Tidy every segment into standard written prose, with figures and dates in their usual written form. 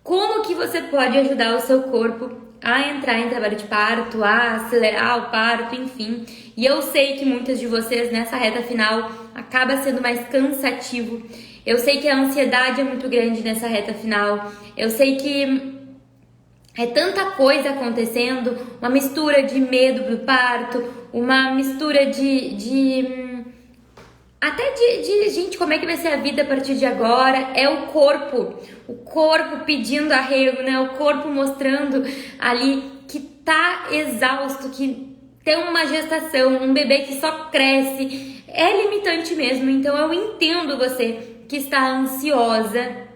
como que você pode ajudar o seu corpo a entrar em trabalho de parto, a acelerar o parto, enfim. E eu sei que muitas de vocês nessa reta final acaba sendo mais cansativo. Eu sei que a ansiedade é muito grande nessa reta final. Eu sei que é tanta coisa acontecendo, uma mistura de medo do parto, uma mistura gente, como é que vai ser a vida a partir de agora? É o corpo pedindo arrego, né? O corpo mostrando ali que tá exausto, que tem uma gestação, um bebê que só cresce, é limitante mesmo. Então eu entendo você que está ansiosa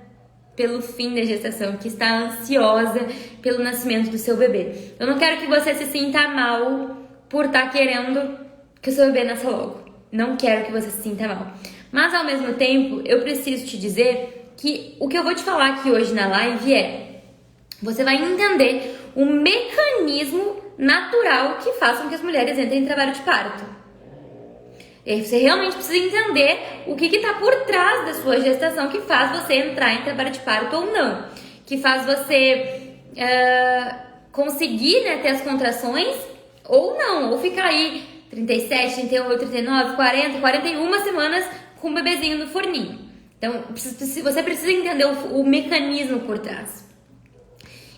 pelo fim da gestação, que está ansiosa pelo nascimento do seu bebê. Eu não quero que você se sinta mal por estar querendo que o seu bebê nasça logo. Não quero que você se sinta mal. Mas, ao mesmo tempo, eu preciso te dizer que o que eu vou te falar aqui hoje na live é: você vai entender o mecanismo natural que faz com que as mulheres entrem em trabalho de parto. E você realmente precisa entender o que está por trás da sua gestação que faz você entrar em trabalho de parto ou não. Que faz você conseguir, né, ter as contrações ou não, ou ficar aí 37, 38, 39, 40, 41 semanas com o bebezinho no forninho. Então, você precisa entender o mecanismo por trás.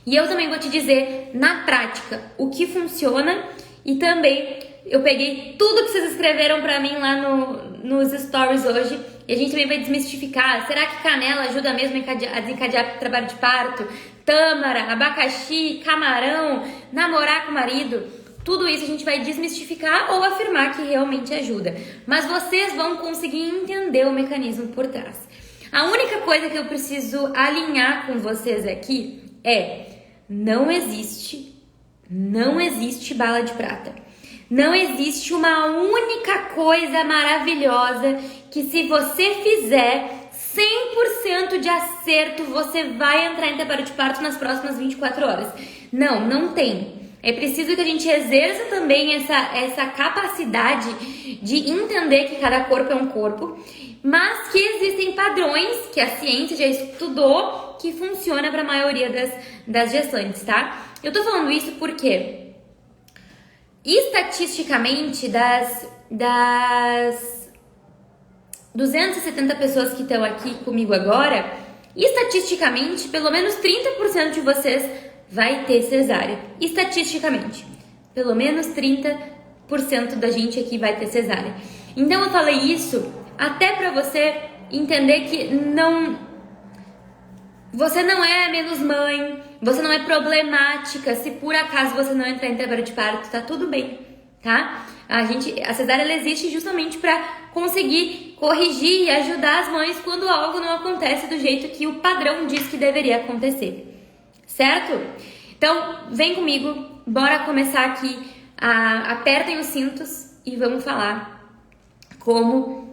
E eu também vou te dizer, na prática, o que funciona. E também, eu peguei tudo que vocês escreveram pra mim lá nos stories hoje. E a gente também vai desmistificar. Será que canela ajuda mesmo a desencadear trabalho de parto? Tâmara, abacaxi, camarão, namorar com o marido. Tudo isso a gente vai desmistificar ou afirmar que realmente ajuda. Mas vocês vão conseguir entender o mecanismo por trás. A única coisa que eu preciso alinhar com vocês aqui é: não existe bala de prata. Não existe uma única coisa maravilhosa que, se você fizer 100% de acerto, você vai entrar em trabalho de parto nas próximas 24 horas. Não tem. É preciso que a gente exerça também essa capacidade de entender que cada corpo é um corpo, mas que existem padrões que a ciência já estudou que funciona para a maioria das gestantes, tá? Eu tô falando isso porque, estatisticamente, das 270 pessoas que estão aqui comigo agora, estatisticamente, pelo menos 30% de vocês vai ter cesárea. Estatisticamente, pelo menos 30% da gente aqui vai ter cesárea. Então eu falei isso até pra você entender que você não é menos mãe, você não é problemática se por acaso você não entrar em trabalho de parto, tá tudo bem, tá? A cesárea ela existe justamente pra conseguir corrigir e ajudar as mães quando algo não acontece do jeito que o padrão diz que deveria acontecer. Certo? Então, vem comigo, bora começar aqui. Apertem os cintos e vamos falar como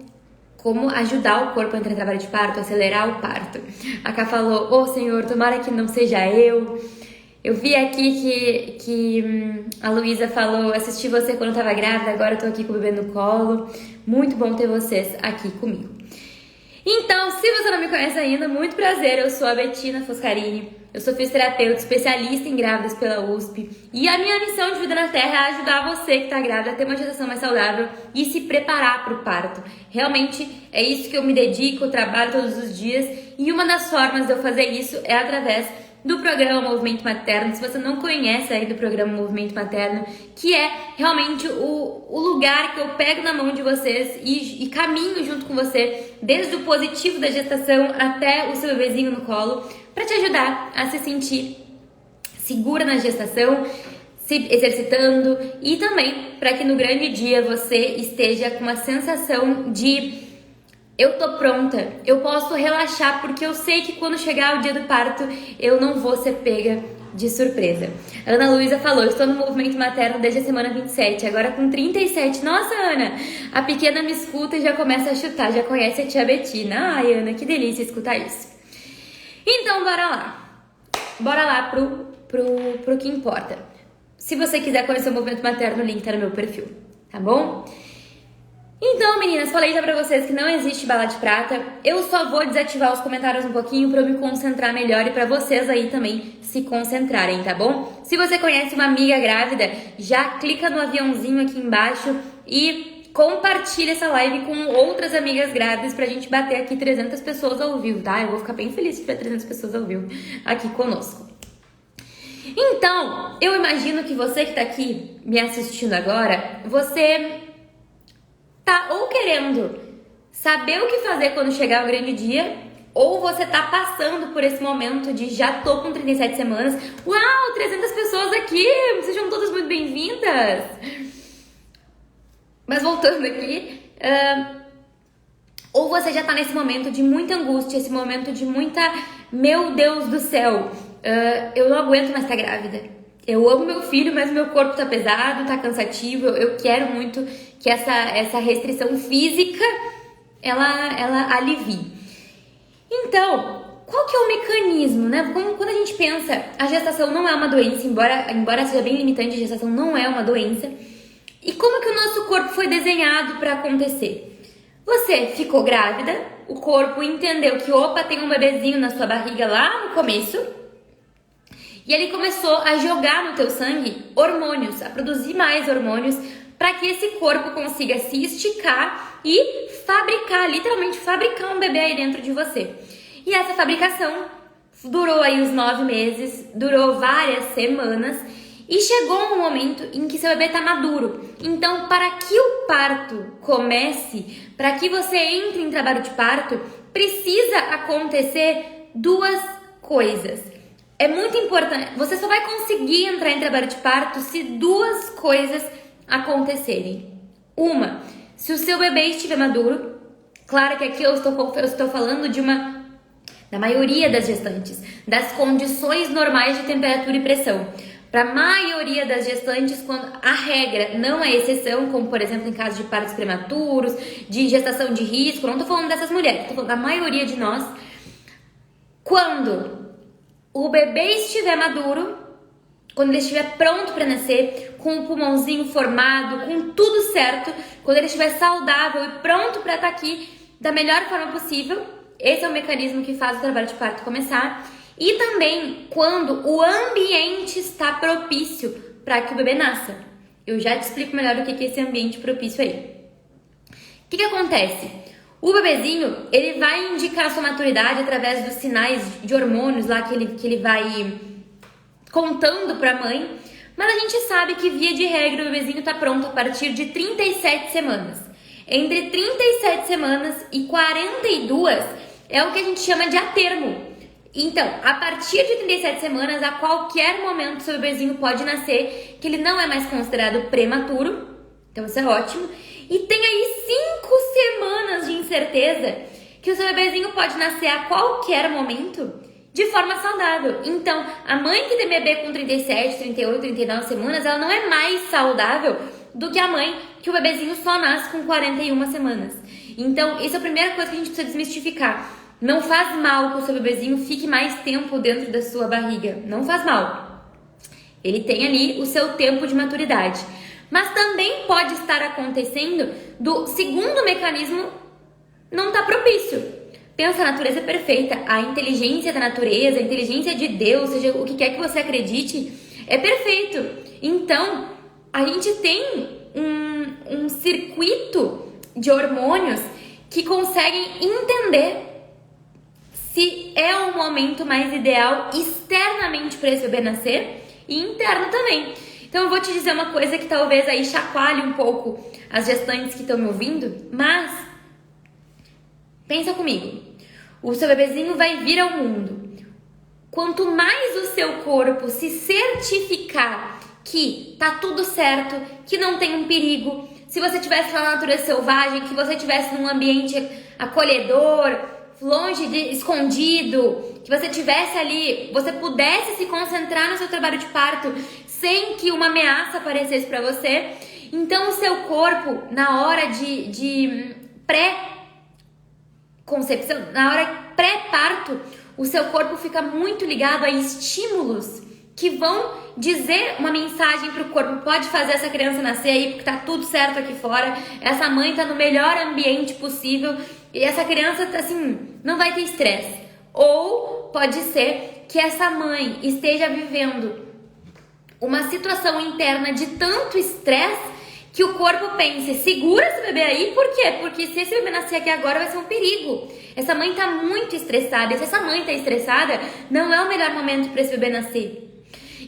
ajudar o corpo a entrar em trabalho de parto, acelerar o parto. A Ká falou: ô Senhor, tomara que não seja eu. Eu vi aqui que a Luísa falou: assisti você quando eu tava grávida, agora eu tô aqui com o bebê no colo. Muito bom ter vocês aqui comigo. Então, se você não me conhece ainda, muito prazer, eu sou a Bettina Foscarini. Eu sou fisioterapeuta, especialista em grávidas pela USP. E a minha missão de vida na Terra é ajudar você que está grávida a ter uma gestação mais saudável e se preparar para o parto. Realmente é isso que eu me dedico, eu trabalho todos os dias. E uma das formas de eu fazer isso é através do programa Movimento Materno. Se você não conhece aí do programa Movimento Materno, que é realmente o lugar que eu pego na mão de vocês e caminho junto com você, desde o positivo da gestação até o seu bebezinho no colo, para te ajudar a se sentir segura na gestação, se exercitando, e também para que no grande dia você esteja com uma sensação de: eu tô pronta, eu posso relaxar, porque eu sei que quando chegar o dia do parto eu não vou ser pega de surpresa. A Ana Luísa falou: estou no movimento materno desde a semana 27, agora com 37. Nossa, Ana, a pequena me escuta e já começa a chutar, já conhece a tia Bettina. Ai, Ana, que delícia escutar isso. Então, bora lá pro que importa. Se você quiser conhecer o movimento materno, o link tá no meu perfil, tá bom? Então, meninas, falei já pra vocês que não existe bala de prata. Eu só vou desativar os comentários um pouquinho pra eu me concentrar melhor e pra vocês aí também se concentrarem, tá bom? Se você conhece uma amiga grávida, já clica no aviãozinho aqui embaixo e compartilha essa live com outras amigas grávidas pra gente bater aqui 300 pessoas ao vivo, tá? Eu vou ficar bem feliz se tiver 300 pessoas ao vivo aqui conosco. Então, eu imagino que você que tá aqui me assistindo agora, você tá ou querendo saber o que fazer quando chegar o grande dia, ou você tá passando por esse momento de já tô com 37 semanas. Uau, 300 pessoas aqui! Sejam todas muito bem-vindas! Mas voltando aqui, ou você já tá nesse momento de muita angústia, esse momento de muita, meu Deus do céu, eu não aguento mais estar grávida. Eu amo meu filho, mas meu corpo tá pesado, tá cansativo. Eu quero muito que essa restrição física, ela alivie. Então, qual que é o mecanismo, né? Quando a gente pensa, a gestação não é uma doença, embora seja bem limitante, a gestação não é uma doença. E como que o nosso corpo foi desenhado para acontecer? Você ficou grávida, o corpo entendeu que, opa, tem um bebezinho na sua barriga lá no começo, e ele começou a jogar no teu sangue hormônios, a produzir mais hormônios, para que esse corpo consiga se esticar e fabricar, literalmente fabricar um bebê aí dentro de você. E essa fabricação durou aí os 9 meses, durou várias semanas, e chegou um momento em que seu bebê está maduro. Então, para que o parto comece, para que você entre em trabalho de parto, precisa acontecer duas coisas. É muito importante, você só vai conseguir entrar em trabalho de parto se duas coisas acontecerem. Uma, se o seu bebê estiver maduro, claro que aqui eu estou falando da maioria das gestantes, das condições normais de temperatura e pressão. Para a maioria das gestantes, quando a regra não é exceção, como por exemplo em caso de partos prematuros, de gestação de risco, não estou falando dessas mulheres, estou falando da maioria de nós, quando o bebê estiver maduro, quando ele estiver pronto para nascer, com o pulmãozinho formado, com tudo certo, quando ele estiver saudável e pronto para estar aqui da melhor forma possível, esse é o mecanismo que faz o trabalho de parto começar. E também quando o ambiente está propício para que o bebê nasça. Eu já te explico melhor o que é esse ambiente propício aí. O que acontece? O bebezinho, ele vai indicar a sua maturidade através dos sinais de hormônios lá que ele vai contando para a mãe. Mas a gente sabe que, via de regra, o bebezinho está pronto a partir de 37 semanas. Entre 37 semanas e 42 é o que a gente chama de atermo. Então, a partir de 37 semanas, a qualquer momento, seu bebezinho pode nascer, que ele não é mais considerado prematuro. Então, isso é ótimo. E tem aí 5 semanas de incerteza que o seu bebezinho pode nascer a qualquer momento de forma saudável. Então, a mãe que tem bebê com 37, 38, 39 semanas, ela não é mais saudável do que a mãe que o bebezinho só nasce com 41 semanas. Então, essa é a primeira coisa que a gente precisa desmistificar. Não faz mal que o seu bebezinho fique mais tempo dentro da sua barriga. Não faz mal. Ele tem ali o seu tempo de maturidade. Mas também pode estar acontecendo do segundo mecanismo não estar propício. Pensa, a natureza é perfeita. A inteligência da natureza, a inteligência de Deus, seja o que quer que você acredite, é perfeito. Então, a gente tem um circuito de hormônios que conseguem entender se é o momento mais ideal externamente para esse bebê nascer e interno também. Então eu vou te dizer uma coisa que talvez aí chacoalhe um pouco as gestantes que estão me ouvindo, mas pensa comigo, o seu bebezinho vai vir ao mundo. Quanto mais o seu corpo se certificar que tá tudo certo, que não tem um perigo, se você estivesse lá na natureza selvagem, que você estivesse num ambiente acolhedor, longe escondido, que você tivesse ali, você pudesse se concentrar no seu trabalho de parto sem que uma ameaça aparecesse para você. Então o seu corpo, na hora de pré-concepção, na hora pré-parto, o seu corpo fica muito ligado a estímulos que vão dizer uma mensagem pro corpo: pode fazer essa criança nascer aí porque tá tudo certo aqui fora, essa mãe tá no melhor ambiente possível e essa criança assim, não vai ter estresse. Ou pode ser que essa mãe esteja vivendo uma situação interna de tanto estresse que o corpo pense: segura esse bebê aí, por quê? Porque se esse bebê nascer aqui agora vai ser um perigo. Essa mãe tá muito estressada, e se essa mãe tá estressada, não é o melhor momento para esse bebê nascer.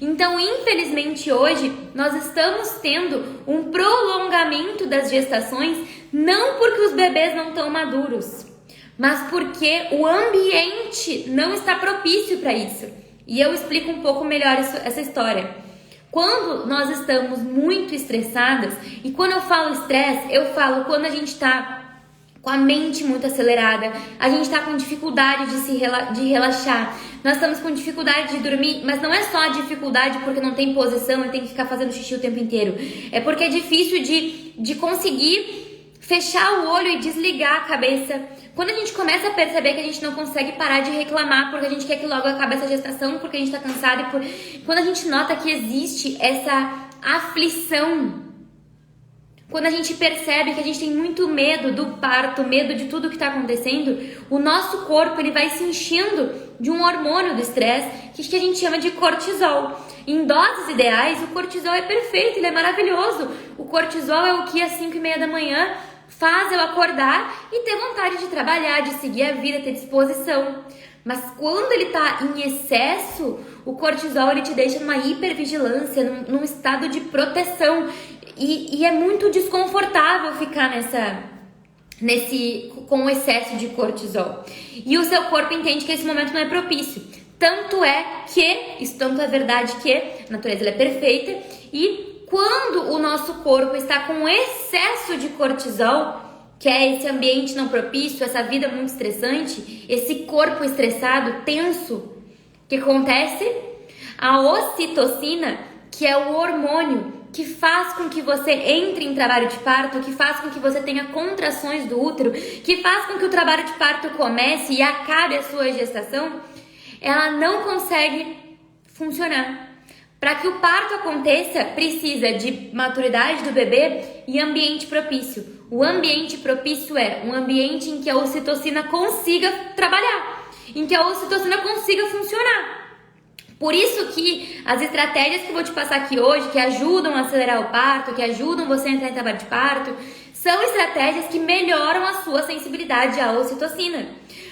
Então, infelizmente, hoje, nós estamos tendo um prolongamento das gestações, não porque os bebês não estão maduros, mas porque o ambiente não está propício para isso. E eu explico um pouco melhor essa história. Quando nós estamos muito estressadas, e quando eu falo estresse, eu falo quando a gente está com a mente muito acelerada, a gente está com dificuldade de relaxar, nós estamos com dificuldade de dormir, mas não é só a dificuldade porque não tem posição e tem que ficar fazendo xixi o tempo inteiro, é porque é difícil de conseguir fechar o olho e desligar a cabeça. Quando a gente começa a perceber que a gente não consegue parar de reclamar porque a gente quer que logo acabe essa gestação, porque a gente tá cansado, quando a gente nota que existe essa aflição, quando a gente percebe que a gente tem muito medo do parto, medo de tudo que tá acontecendo, o nosso corpo ele vai se enchendo de um hormônio do estresse que a gente chama de cortisol. Em doses ideais, o cortisol é perfeito, ele é maravilhoso. O cortisol é o que às 5:30 da manhã faz eu acordar e ter vontade de trabalhar, de seguir a vida, ter disposição. Mas quando ele tá em excesso, o cortisol ele te deixa numa hipervigilância, num estado de proteção. E é muito desconfortável ficar com o excesso de cortisol. E o seu corpo entende que esse momento não é propício. Tanto é verdade que a natureza ela é perfeita, e quando o nosso corpo está com excesso de cortisol, que é esse ambiente não propício, essa vida muito estressante, esse corpo estressado, tenso, o que acontece? A ocitocina, que é o hormônio que faz com que você entre em trabalho de parto, que faz com que você tenha contrações do útero, que faz com que o trabalho de parto comece e acabe a sua gestação, ela não consegue funcionar. Para que o parto aconteça, precisa de maturidade do bebê e ambiente propício. O ambiente propício é um ambiente em que a ocitocina consiga trabalhar, em que a ocitocina consiga funcionar. Por isso que as estratégias que eu vou te passar aqui hoje, que ajudam a acelerar o parto, que ajudam você a entrar em trabalho de parto, são estratégias que melhoram a sua sensibilidade à ocitocina.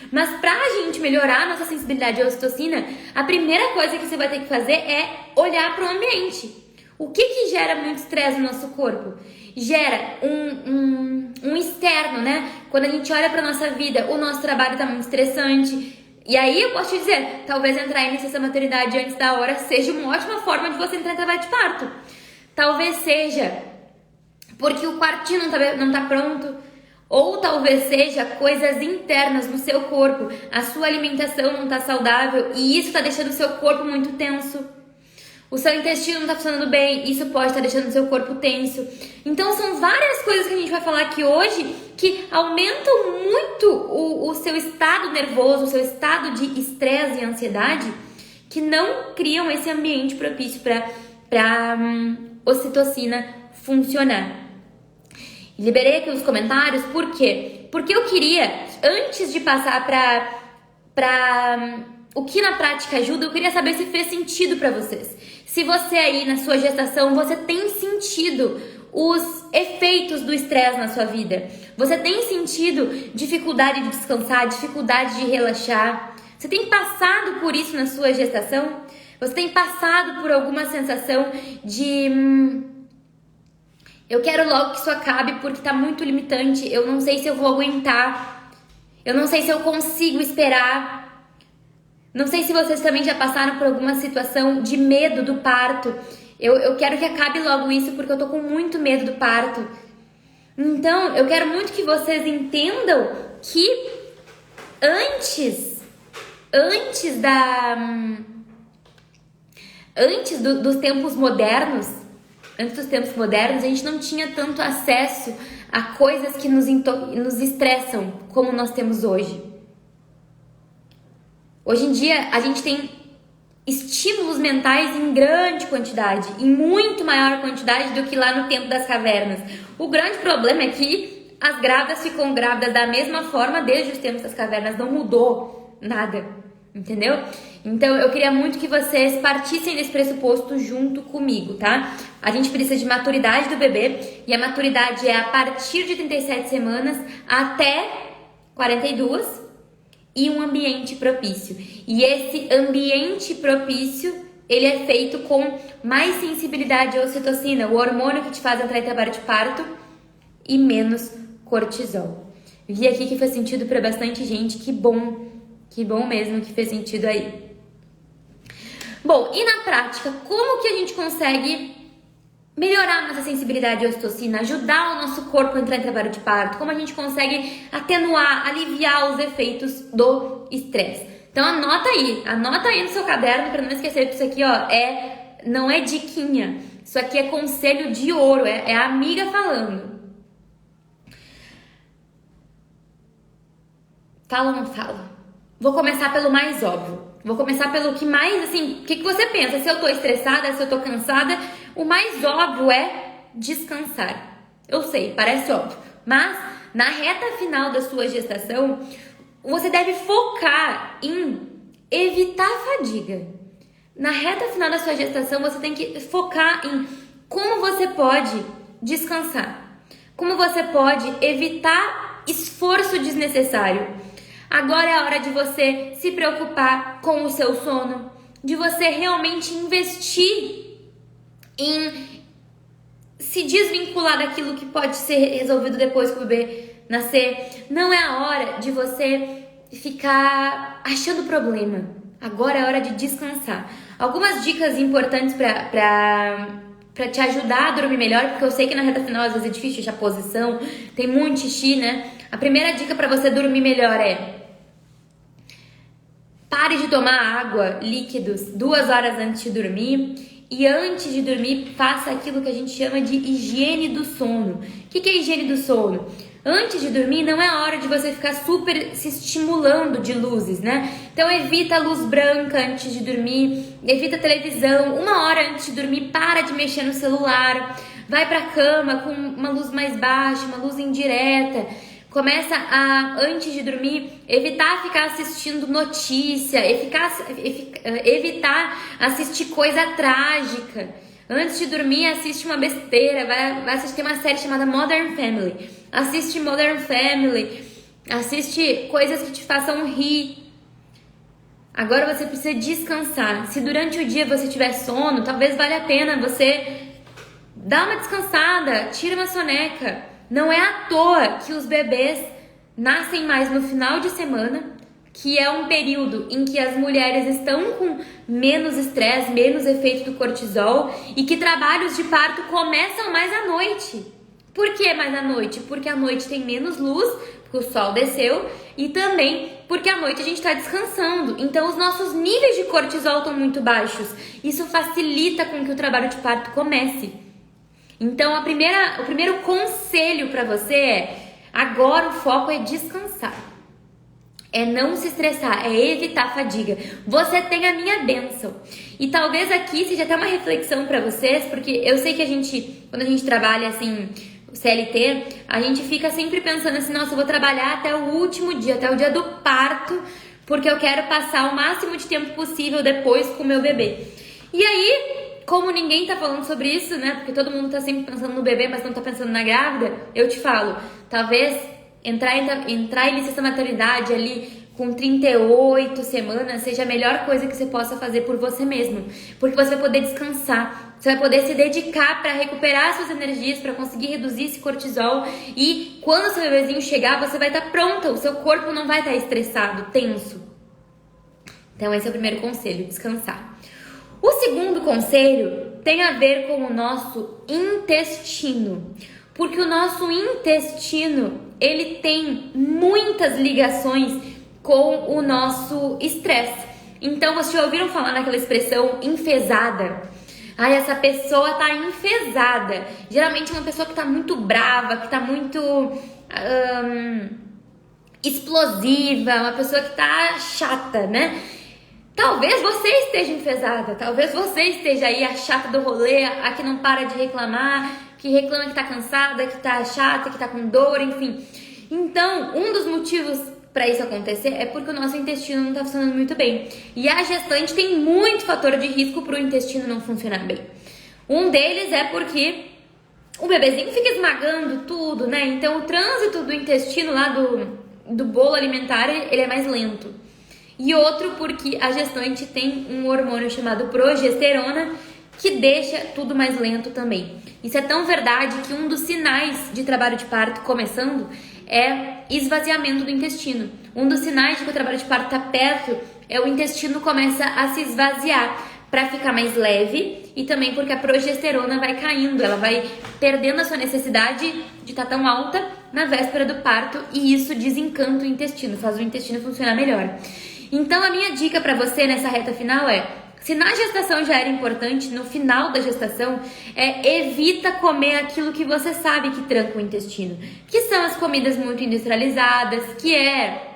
Mas pra gente melhorar a nossa sensibilidade à ocitocina, a primeira coisa que você vai ter que fazer é olhar para o ambiente. O que gera muito estresse no nosso corpo? Gera um externo, né? Quando a gente olha para nossa vida, o nosso trabalho tá muito estressante. E aí eu posso te dizer, talvez entrar em licença maternidade antes da hora seja uma ótima forma de você entrar em trabalho de parto. Talvez seja porque o quartinho não tá pronto. Ou talvez seja coisas internas no seu corpo. A sua alimentação não tá saudável e isso tá deixando o seu corpo muito tenso. O seu intestino não tá funcionando bem, isso pode estar deixando o seu corpo tenso. Então são várias coisas que a gente vai falar aqui hoje que aumentam muito o seu estado nervoso, o seu estado de estresse e ansiedade, que não criam esse ambiente propício para ocitocina funcionar. Liberei aqui os comentários, por quê? Porque eu queria, antes de passar para o que na prática ajuda, eu queria saber se fez sentido para vocês. Se você aí na sua gestação, você tem sentido os efeitos do estresse na sua vida. Você tem sentido dificuldade de descansar, dificuldade de relaxar. Você tem passado por isso na sua gestação? Você tem passado por alguma sensação de eu quero logo que isso acabe porque tá muito limitante, eu não sei se eu vou aguentar, eu não sei se eu consigo esperar. Não sei se vocês também já passaram por alguma situação de medo do parto. Eu quero que acabe logo isso porque eu tô com muito medo do parto. Então, eu quero muito que vocês entendam que antes dos tempos modernos, a gente não tinha tanto acesso a coisas que nos estressam como nós temos hoje. Hoje em dia, a gente tem estímulos mentais em grande quantidade, em muito maior quantidade do que lá no tempo das cavernas. O grande problema é que as grávidas ficam grávidas da mesma forma desde os tempos das cavernas, não mudou nada, entendeu? Então eu queria muito que vocês partissem desse pressuposto junto comigo, tá? A gente precisa de maturidade do bebê, e a maturidade é a partir de 37 semanas até 42, e um ambiente propício. E esse ambiente propício, ele é feito com mais sensibilidade à ocitocina, o hormônio que te faz entrar em trabalho de parto, e menos cortisol. Vi aqui que fez sentido para bastante gente, que bom mesmo que fez sentido aí. Bom, e na prática, como que a gente consegue melhorar nossa sensibilidade à ocitocina, ajudar o nosso corpo a entrar em trabalho de parto? Como a gente consegue atenuar, aliviar os efeitos do estresse? Então anota aí no seu caderno para não esquecer que isso aqui, ó, não é diquinha. Isso aqui é conselho de ouro, é a amiga falando. Fala ou não fala? Vou começar pelo mais óbvio. Vou começar pelo que mais, assim, o que você pensa? Se eu tô estressada, se eu tô cansada, o mais óbvio é descansar. Eu sei, parece óbvio, mas na reta final da sua gestação, você deve focar em evitar a fadiga. Na reta final da sua gestação, você tem que focar em como você pode descansar, como você pode evitar esforço desnecessário. Agora é a hora de você se preocupar com o seu sono, de você realmente investir em se desvincular daquilo que pode ser resolvido depois que o bebê nascer. Não é a hora de você ficar achando problema. Agora é a hora de descansar. Algumas dicas importantes para te ajudar a dormir melhor, porque eu sei que na reta final às vezes é difícil achar posição, tem muito xixi, né? A primeira dica para você dormir melhor é: pare de tomar água, líquidos, 2 horas antes de dormir. E antes de dormir, faça aquilo que a gente chama de higiene do sono. O que é higiene do sono? Antes de dormir, não é a hora de você ficar super se estimulando de luzes, né? Então evita a luz branca antes de dormir, evita a televisão. 1 hora antes de dormir, para de mexer no celular. Vai pra cama com uma luz mais baixa, uma luz indireta. Começa a, antes de dormir, evitar ficar assistindo notícia, evitar assistir coisa trágica. Antes de dormir, assiste uma besteira, vai assistir uma série chamada Modern Family. Assiste Modern Family, assiste coisas que te façam rir. Agora você precisa descansar. Se durante o dia você tiver sono, talvez valha a pena você dar uma descansada, tira uma soneca. Não é à toa que os bebês nascem mais no final de semana, que é um período em que as mulheres estão com menos estresse, menos efeito do cortisol, e que trabalhos de parto começam mais à noite. Por que mais à noite? Porque à noite tem menos luz, porque o sol desceu, e também porque à noite a gente está descansando. Então os nossos níveis de cortisol estão muito baixos. Isso facilita com que o trabalho de parto comece. Então, o primeiro conselho para você é: agora o foco é descansar, é não se estressar, é evitar a fadiga. Você tem a minha bênção. E talvez aqui seja até uma reflexão para vocês, porque eu sei que quando a gente trabalha assim, CLT, a gente fica sempre pensando assim: nossa, eu vou trabalhar até o último dia, até o dia do parto, porque eu quero passar o máximo de tempo possível depois com o meu bebê. E aí, como ninguém tá falando sobre isso, né? Porque todo mundo tá sempre pensando no bebê, mas não tá pensando na grávida, eu te falo, talvez entrar em licença maternidade ali com 38 semanas seja a melhor coisa que você possa fazer por você mesmo. Porque você vai poder descansar, você vai poder se dedicar para recuperar suas energias, para conseguir reduzir esse cortisol. E quando o seu bebezinho chegar, você vai estar pronta, o seu corpo não vai estar estressado, tenso. Então esse é o primeiro conselho, descansar. O segundo conselho tem a ver com o nosso intestino, porque o nosso intestino, ele tem muitas ligações com o nosso estresse. Então, vocês já ouviram falar naquela expressão enfesada? Ai, essa pessoa tá enfesada. Geralmente é uma pessoa que tá muito brava, que tá muito explosiva, uma pessoa que tá chata, né? Talvez você esteja enfesada, talvez você esteja aí a chata do rolê, a que não para de reclamar, que reclama que tá cansada, que tá chata, que tá com dor, enfim. Então, um dos motivos para isso acontecer é porque o nosso intestino não tá funcionando muito bem. E a gestante tem muito fator de risco pro intestino não funcionar bem. Um deles é porque o bebezinho fica esmagando tudo, né? Então, o trânsito do intestino lá do bolo alimentar, ele é mais lento. E outro porque a gestante tem um hormônio chamado progesterona que deixa tudo mais lento também. Isso é tão verdade que um dos sinais de trabalho de parto começando é esvaziamento do intestino. Um dos sinais de que o trabalho de parto está perto é o intestino começa a se esvaziar para ficar mais leve e também porque a progesterona vai caindo, ela vai perdendo a sua necessidade de estar tão alta na véspera do parto e isso desencanta o intestino, faz o intestino funcionar melhor. Então, a minha dica para você nessa reta final é, se na gestação já era importante, no final da gestação, evita comer aquilo que você sabe que tranca o intestino, que são as comidas muito industrializadas, que é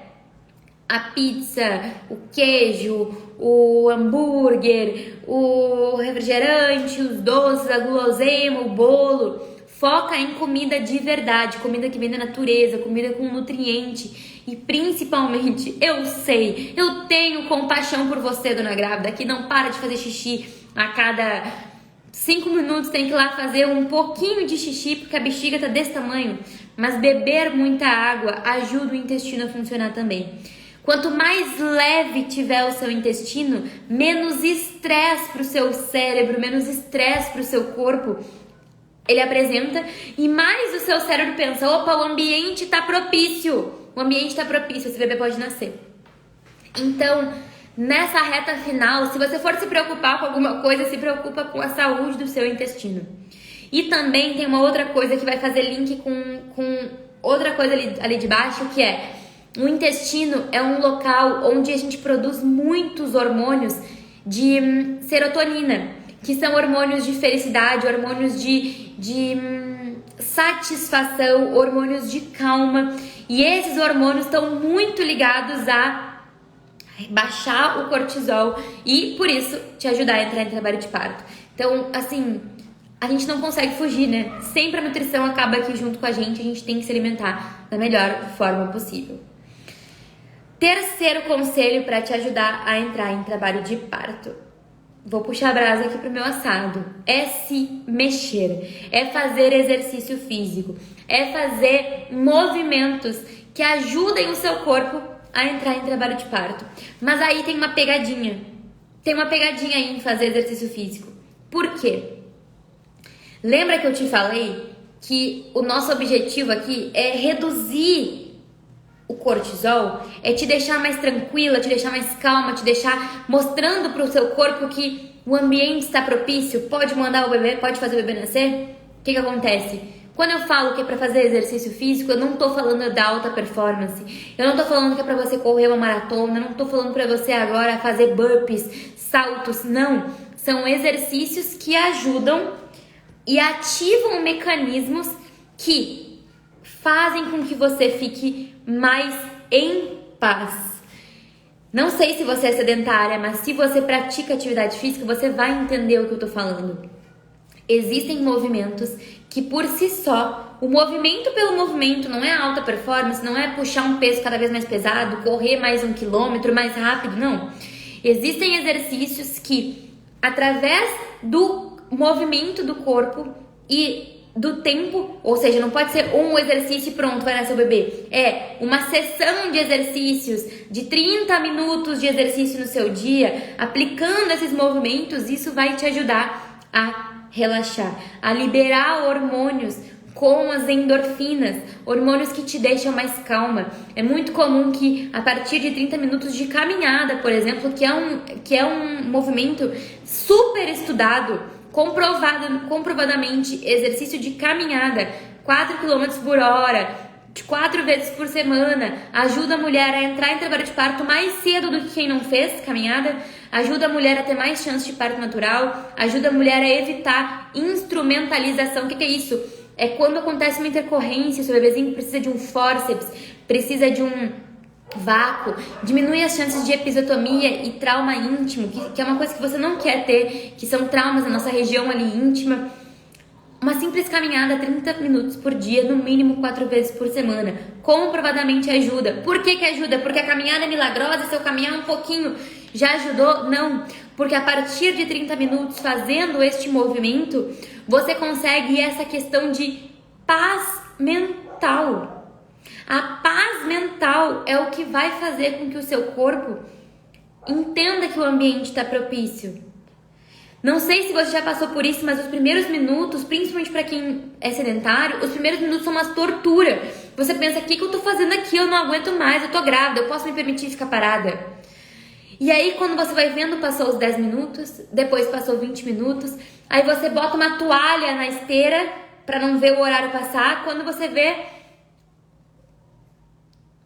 a pizza, o queijo, o hambúrguer, o refrigerante, os doces, a guloseima, o bolo. Foca em comida de verdade, comida que vem da natureza, comida com nutriente. E principalmente, eu tenho compaixão por você, dona grávida, que não para de fazer xixi a cada 5 minutos, tem que ir lá fazer um pouquinho de xixi, porque a bexiga tá desse tamanho. Mas beber muita água ajuda o intestino a funcionar também. Quanto mais leve tiver o seu intestino, menos estresse pro seu cérebro, menos estresse pro seu corpo ele apresenta, e mais o seu cérebro pensa, opa, o ambiente tá propício, esse bebê pode nascer. Então, nessa reta final, se você for se preocupar com alguma coisa, se preocupa com a saúde do seu intestino. E também tem uma outra coisa que vai fazer link com outra coisa ali de baixo, que é, o intestino é um local onde a gente produz muitos hormônios de serotonina, que são hormônios de felicidade, hormônios de satisfação, hormônios de calma. E esses hormônios estão muito ligados a baixar o cortisol e, por isso, te ajudar a entrar em trabalho de parto. Então, assim, a gente não consegue fugir, né? Sempre a nutrição acaba aqui junto com a gente tem que se alimentar da melhor forma possível. Terceiro conselho para te ajudar a entrar em trabalho de parto. Vou puxar a brasa aqui pro meu assado. É se mexer, é fazer exercício físico, é fazer movimentos que ajudem o seu corpo a entrar em trabalho de parto. Mas aí tem uma pegadinha. Tem uma pegadinha aí em fazer exercício físico. Por quê? Lembra que eu te falei que o nosso objetivo aqui é reduzir o cortisol, é te deixar mais tranquila, te deixar mais calma, te deixar mostrando pro seu corpo que o ambiente está propício, pode mandar o bebê, pode fazer o bebê nascer. O que acontece? Quando eu falo que é pra fazer exercício físico, eu não tô falando da alta performance, eu não tô falando que é pra você correr uma maratona, eu não tô falando pra você agora fazer burpees, saltos, não. São exercícios que ajudam e ativam mecanismos que fazem com que você fique mais em paz. Não sei se você é sedentária, mas se você pratica atividade física, você vai entender o que eu tô falando. Existem movimentos que por si só, o movimento pelo movimento, não é alta performance, não é puxar um peso cada vez mais pesado, correr mais 1 quilômetro mais rápido, não. Existem exercícios que, através do movimento do corpo e do tempo, ou seja, não pode ser um exercício e pronto, vai nascer o bebê. É uma sessão de exercícios, de 30 minutos de exercício no seu dia, aplicando esses movimentos, isso vai te ajudar a relaxar, a liberar hormônios com as endorfinas, hormônios que te deixam mais calma. É muito comum que a partir de 30 minutos de caminhada, por exemplo, que é um movimento super estudado, comprovadamente, exercício de caminhada, 4 km por hora, de 4 vezes por semana, ajuda a mulher a entrar em trabalho de parto mais cedo do que quem não fez caminhada, ajuda a mulher a ter mais chance de parto natural, ajuda a mulher a evitar instrumentalização. O que é isso? É quando acontece uma intercorrência, seu bebezinho precisa de um fórceps, precisa de vácuo, diminui as chances de episiotomia e trauma íntimo, que é uma coisa que você não quer ter, que são traumas na nossa região ali íntima. Uma simples caminhada 30 minutos por dia, no mínimo 4 vezes por semana, comprovadamente ajuda. Por que ajuda? Porque a caminhada é milagrosa, se eu caminhar um pouquinho já ajudou? Não, porque a partir de 30 minutos fazendo este movimento, você consegue essa questão de paz mental. A paz mental é o que vai fazer com que o seu corpo entenda que o ambiente está propício. Não sei se você já passou por isso, mas os primeiros minutos, principalmente para quem é sedentário, os primeiros minutos são uma tortura. Você pensa, o que eu tô fazendo aqui? Eu não aguento mais, eu tô grávida, eu posso me permitir ficar parada. E aí, quando você vai vendo, passou os 10 minutos, depois passou 20 minutos, aí você bota uma toalha na esteira para não ver o horário passar. Quando você vê,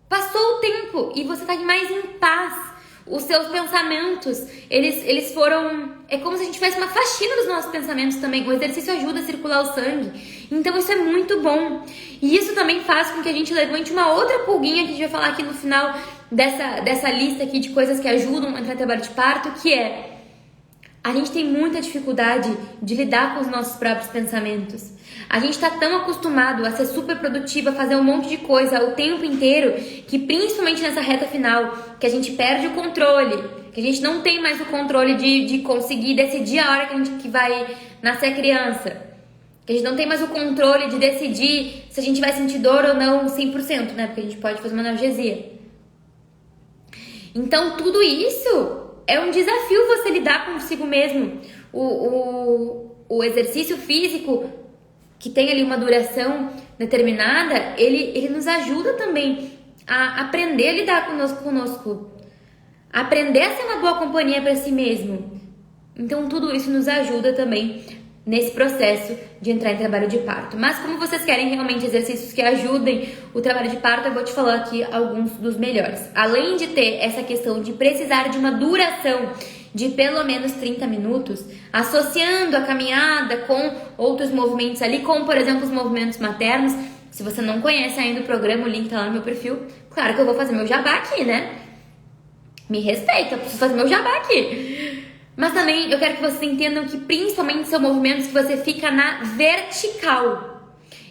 passou o tempo e você tá mais em paz. Os seus pensamentos, eles foram... É como se a gente tivesse uma faxina dos nossos pensamentos também. O exercício ajuda a circular o sangue. Então isso é muito bom. E isso também faz com que a gente levante uma outra pulguinha que a gente vai falar aqui no final dessa lista aqui de coisas que ajudam a entrar em trabalho de parto, que é... A gente tem muita dificuldade de lidar com os nossos próprios pensamentos. A gente está tão acostumado a ser super produtiva, a fazer um monte de coisa o tempo inteiro, que principalmente nessa reta final, que a gente perde o controle, que a gente não tem mais o controle de conseguir decidir a hora que vai nascer a criança, que a gente não tem mais o controle de decidir se a gente vai sentir dor ou não 100%, né? Porque a gente pode fazer uma analgesia. Então tudo isso... É um desafio você lidar consigo mesmo. O exercício físico, que tem ali uma duração determinada, ele nos ajuda também a aprender a lidar conosco. Aprender a ser uma boa companhia para si mesmo. Então, tudo isso nos ajuda também nesse processo de entrar em trabalho de parto. Mas como vocês querem realmente exercícios que ajudem o trabalho de parto, eu vou te falar aqui alguns dos melhores. Além de ter essa questão de precisar de uma duração de pelo menos 30 minutos, associando a caminhada com outros movimentos ali, como por exemplo os movimentos maternos. Se você não conhece ainda o programa, o link tá lá no meu perfil. Claro que eu vou fazer meu jabá aqui, né? Me respeita, eu preciso fazer meu jabá aqui. Mas também eu quero que vocês entendam que principalmente são movimentos que você fica na vertical.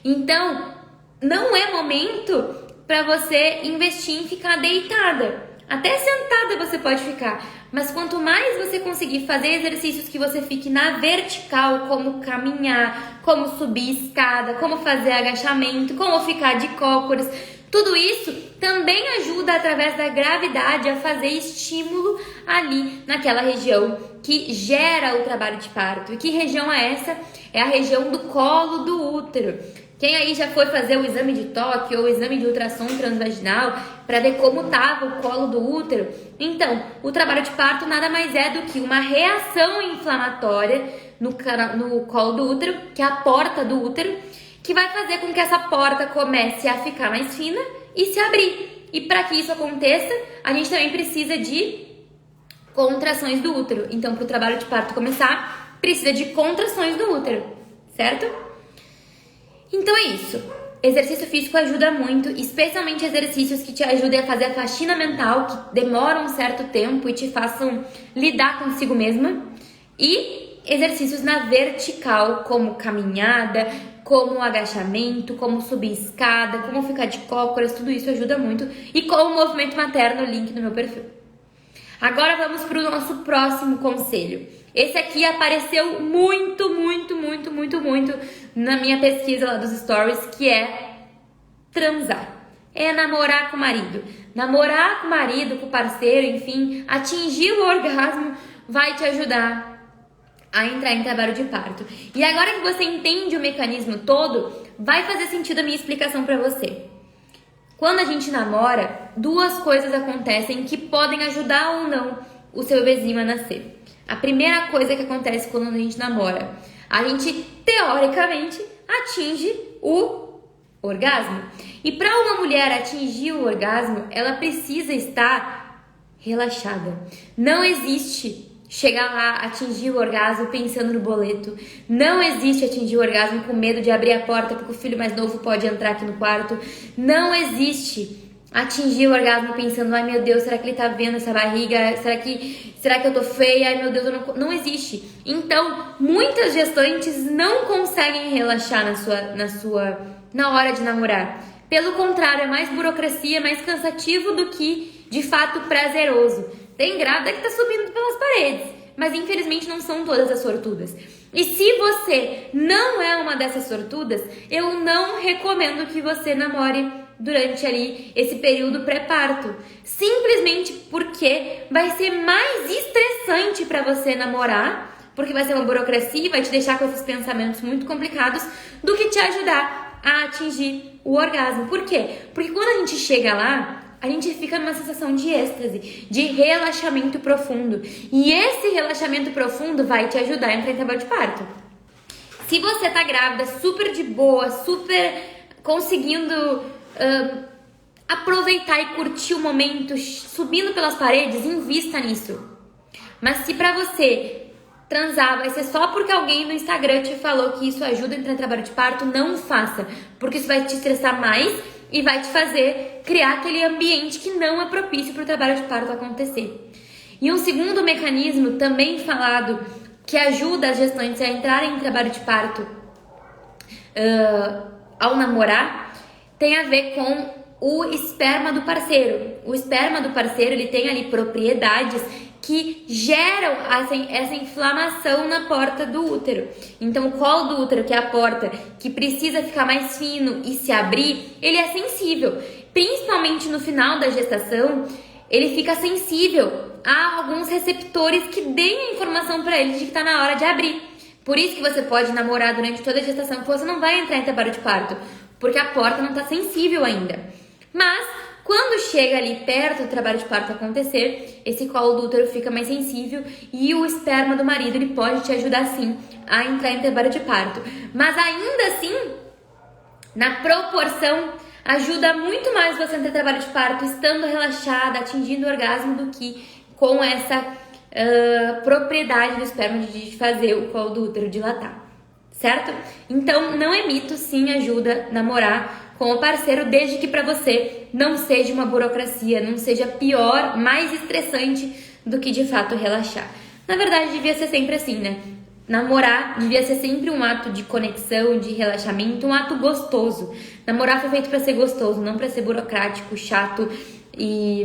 Então, não é momento para você investir em ficar deitada. Até sentada você pode ficar. Mas quanto mais você conseguir fazer exercícios que você fique na vertical, como caminhar, como subir escada, como fazer agachamento, como ficar de cócoras, tudo isso também ajuda através da gravidade a fazer estímulo ali naquela região que gera o trabalho de parto. E que região é essa? É a região do colo do útero. Quem aí já foi fazer o exame de toque ou o exame de ultrassom transvaginal para ver como estava o colo do útero? Então, o trabalho de parto nada mais é do que uma reação inflamatória no colo do útero, que é a porta do útero, que vai fazer com que essa porta comece a ficar mais fina e se abrir. E para que isso aconteça, a gente também precisa de contrações do útero. Então, para o trabalho de parto começar, precisa de contrações do útero, certo? Então é isso. Exercício físico ajuda muito, especialmente exercícios que te ajudem a fazer a faxina mental, que demoram um certo tempo e te façam lidar consigo mesma. E exercícios na vertical, como caminhada, como agachamento, como subir escada, como ficar de cócoras, tudo isso ajuda muito. E com o movimento materno, link no meu perfil. Agora vamos para o nosso próximo conselho. Esse aqui apareceu muito na minha pesquisa lá dos stories, que é transar. É namorar com o marido. Namorar com o marido, com o parceiro, enfim, atingir o orgasmo vai te ajudar a entrar em trabalho de parto. E agora que você entende o mecanismo todo, vai fazer sentido a minha explicação para você. Quando a gente namora, duas coisas acontecem que podem ajudar ou não o seu bebezinho a nascer. A primeira coisa que acontece quando a gente namora, a gente, teoricamente, atinge o orgasmo. E para uma mulher atingir o orgasmo, ela precisa estar relaxada. Não existe chegar lá, atingir o orgasmo pensando no boleto. Não existe atingir o orgasmo com medo de abrir a porta porque o filho mais novo pode entrar aqui no quarto. Não existe atingir o orgasmo pensando, ai meu Deus, será que ele tá vendo essa barriga? Será que eu tô feia? Ai meu Deus, não existe. Então, muitas gestantes não conseguem relaxar na hora de namorar. Pelo contrário, é mais burocracia, mais cansativo do que, de fato, prazeroso. Tem grávida que tá subindo pelas paredes, mas infelizmente não são todas as sortudas. E se você não é uma dessas sortudas, eu não recomendo que você namore durante ali esse período pré-parto. Simplesmente porque vai ser mais estressante para você namorar, porque vai ser uma burocracia e vai te deixar com esses pensamentos muito complicados, do que te ajudar a atingir o orgasmo. Por quê? Porque quando a gente chega lá, a gente fica numa sensação de êxtase, de relaxamento profundo. E esse relaxamento profundo vai te ajudar a entrar em trabalho de parto. Se você tá grávida, super de boa, super conseguindo aproveitar e curtir o momento, subindo pelas paredes, invista nisso. Mas se pra você transar vai ser só porque alguém no Instagram te falou que isso ajuda a entrar em trabalho de parto, não faça. Porque isso vai te estressar mais e vai te fazer criar aquele ambiente que não é propício para o trabalho de parto acontecer. E um segundo mecanismo também falado que ajuda as gestantes a entrarem em trabalho de parto ao namorar tem a ver com o esperma do parceiro. O esperma do parceiro, ele tem ali propriedades que geram essa inflamação na porta do útero. Então, o colo do útero, que é a porta que precisa ficar mais fino e se abrir, ele é sensível. Principalmente no final da gestação, ele fica sensível a alguns receptores que deem a informação para ele de que está na hora de abrir. Por isso que você pode namorar durante toda a gestação, que você não vai entrar em trabalho de parto, porque a porta não está sensível ainda. Mas quando chega ali perto do trabalho de parto acontecer, esse colo do útero fica mais sensível e o esperma do marido ele pode te ajudar sim a entrar em trabalho de parto. Mas ainda assim, na proporção, ajuda muito mais você a entrar em trabalho de parto estando relaxada, atingindo o orgasmo, do que com essa propriedade do esperma de fazer o colo do útero dilatar, certo? Então não é mito, sim, ajuda a namorar com o parceiro, desde que para você não seja uma burocracia, não seja pior, mais estressante do que de fato relaxar. Na verdade, devia ser sempre assim, né? Namorar devia ser sempre um ato de conexão, de relaxamento, um ato gostoso. Namorar foi feito para ser gostoso, não para ser burocrático, chato e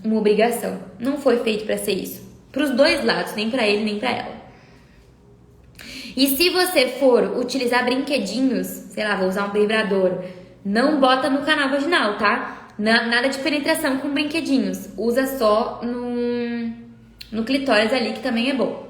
uma obrigação. Não foi feito para ser isso. Para os dois lados, nem para ele, nem para ela. E se você for utilizar brinquedinhos, sei lá, vou usar um vibrador, não bota no canal vaginal, tá? Nada de penetração com brinquedinhos. Usa só no clitóris ali, que também é bom.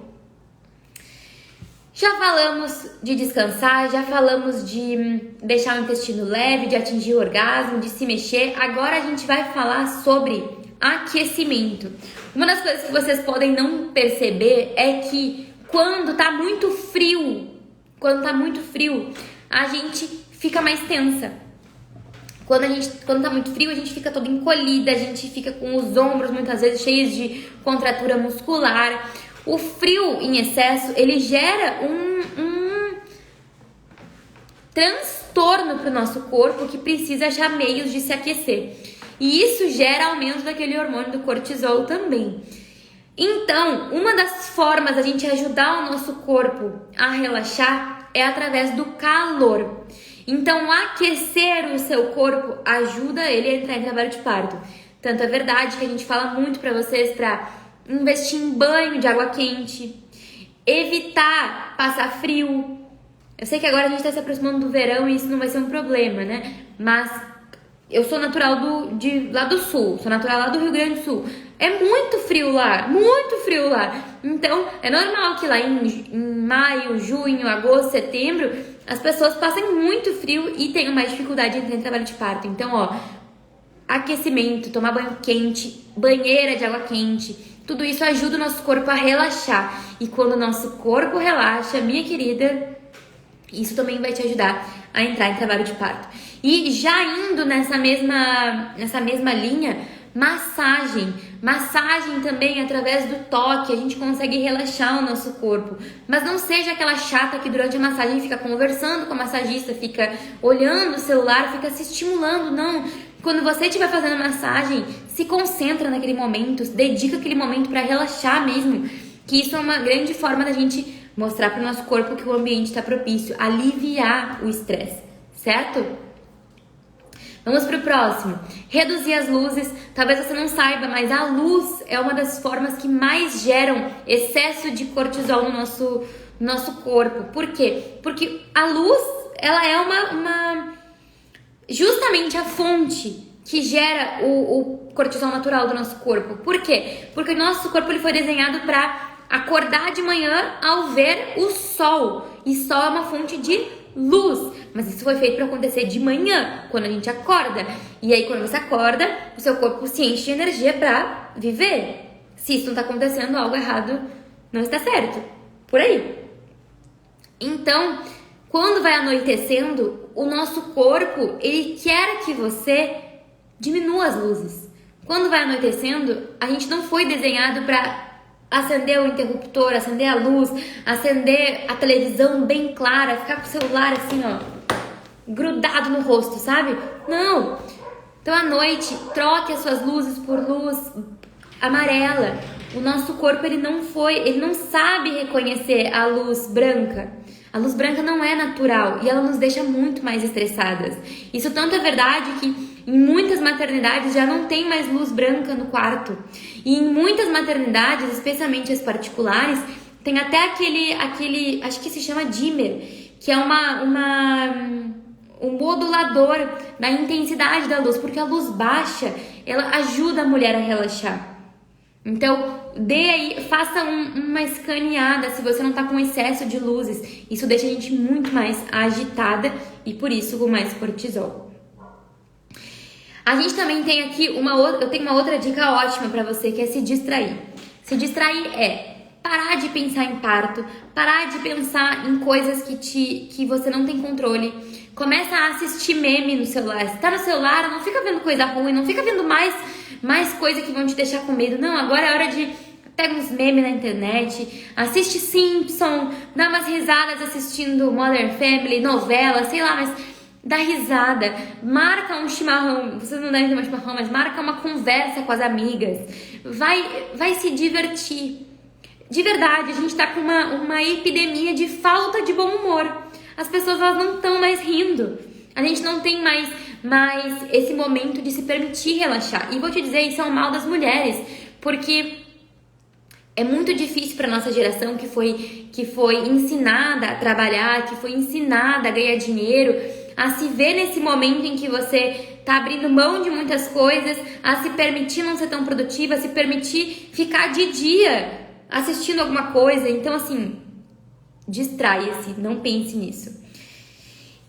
Já falamos de descansar, já falamos de deixar o intestino leve, de atingir o orgasmo, de se mexer. Agora a gente vai falar sobre aquecimento. Uma das coisas que vocês podem não perceber é que quando tá muito frio, a gente fica mais tensa. Quando tá muito frio, a gente fica toda encolhida, a gente fica com os ombros muitas vezes cheios de contratura muscular. O frio em excesso, ele gera um transtorno para o nosso corpo que precisa achar meios de se aquecer. E isso gera aumento daquele hormônio do cortisol também. Então, uma das formas da gente ajudar o nosso corpo a relaxar é através do calor. Então, aquecer o seu corpo ajuda ele a entrar em trabalho de parto. Tanto é verdade que a gente fala muito para vocês para investir em banho de água quente, evitar passar frio. Eu sei que agora a gente está se aproximando do verão e isso não vai ser um problema, né? Mas eu sou natural lá do sul, sou natural lá do Rio Grande do Sul. É muito frio lá. Então, é normal que lá em maio, junho, agosto, setembro, as pessoas passem muito frio e tenham mais dificuldade de entrar em trabalho de parto. Então, ó, aquecimento, tomar banho quente, banheira de água quente, tudo isso ajuda o nosso corpo a relaxar. E quando o nosso corpo relaxa, minha querida, isso também vai te ajudar a entrar em trabalho de parto. E já indo nessa mesma linha, massagem também, através do toque, a gente consegue relaxar o nosso corpo. Mas não seja aquela chata que durante a massagem fica conversando com a massagista, fica olhando o celular, fica se estimulando, não. Quando você estiver fazendo massagem, se concentra naquele momento, dedica aquele momento para relaxar mesmo, que isso é uma grande forma da gente mostrar para o nosso corpo que o ambiente está propício, aliviar o estresse, certo? Vamos para o próximo. Reduzir as luzes. Talvez você não saiba, mas a luz é uma das formas que mais geram excesso de cortisol no nosso corpo. Por quê? Porque a luz, ela é justamente a fonte que gera o cortisol natural do nosso corpo. Por quê? Porque o nosso corpo ele foi desenhado para acordar de manhã ao ver o sol. E sol é uma fonte de luz. Mas isso foi feito para acontecer de manhã, quando a gente acorda. E aí, quando você acorda, o seu corpo se enche de energia para viver. Se isso não está acontecendo, algo errado não está certo. Por aí. Então, quando vai anoitecendo, o nosso corpo, ele quer que você diminua as luzes. Quando vai anoitecendo, a gente não foi desenhado para acender o interruptor, acender a luz, acender a televisão bem clara, ficar com o celular assim, ó, grudado no rosto, sabe? Não! Então, à noite, troque as suas luzes por luz amarela. O nosso corpo, ele não sabe reconhecer a luz branca. A luz branca não é natural e ela nos deixa muito mais estressadas. Isso tanto é verdade que em muitas maternidades já não tem mais luz branca no quarto. E em muitas maternidades, especialmente as particulares, tem até aquele acho que se chama dimmer, que é um modulador da intensidade da luz, porque a luz baixa, ela ajuda a mulher a relaxar. Então, faça uma escaneada se você não tá com excesso de luzes. Isso deixa a gente muito mais agitada e por isso com mais cortisol. A gente também tem aqui eu tenho uma outra dica ótima pra você, que é se distrair. Se distrair é parar de pensar em parto, parar de pensar em coisas que você não tem controle. Começa a assistir meme no celular. Se tá no celular, não fica vendo coisa ruim, não fica vendo mais coisa que vão te deixar com medo. Não, agora é hora de pega uns memes na internet, assiste Simpson, dá umas risadas assistindo Modern Family, novela, sei lá, mas dá risada, marca um chimarrão, vocês não devem ter um chimarrão, mas marca uma conversa com as amigas, vai se divertir. De verdade, a gente tá com uma epidemia de falta de bom humor. As pessoas elas não estão mais rindo. A gente não tem mais esse momento de se permitir relaxar. E vou te dizer, isso é um mal das mulheres, porque é muito difícil para nossa geração que foi ensinada a trabalhar, que foi ensinada a ganhar dinheiro, a se ver nesse momento em que você tá abrindo mão de muitas coisas, a se permitir não ser tão produtiva, a se permitir ficar de dia assistindo alguma coisa. Então, assim, distraia-se, não pense nisso.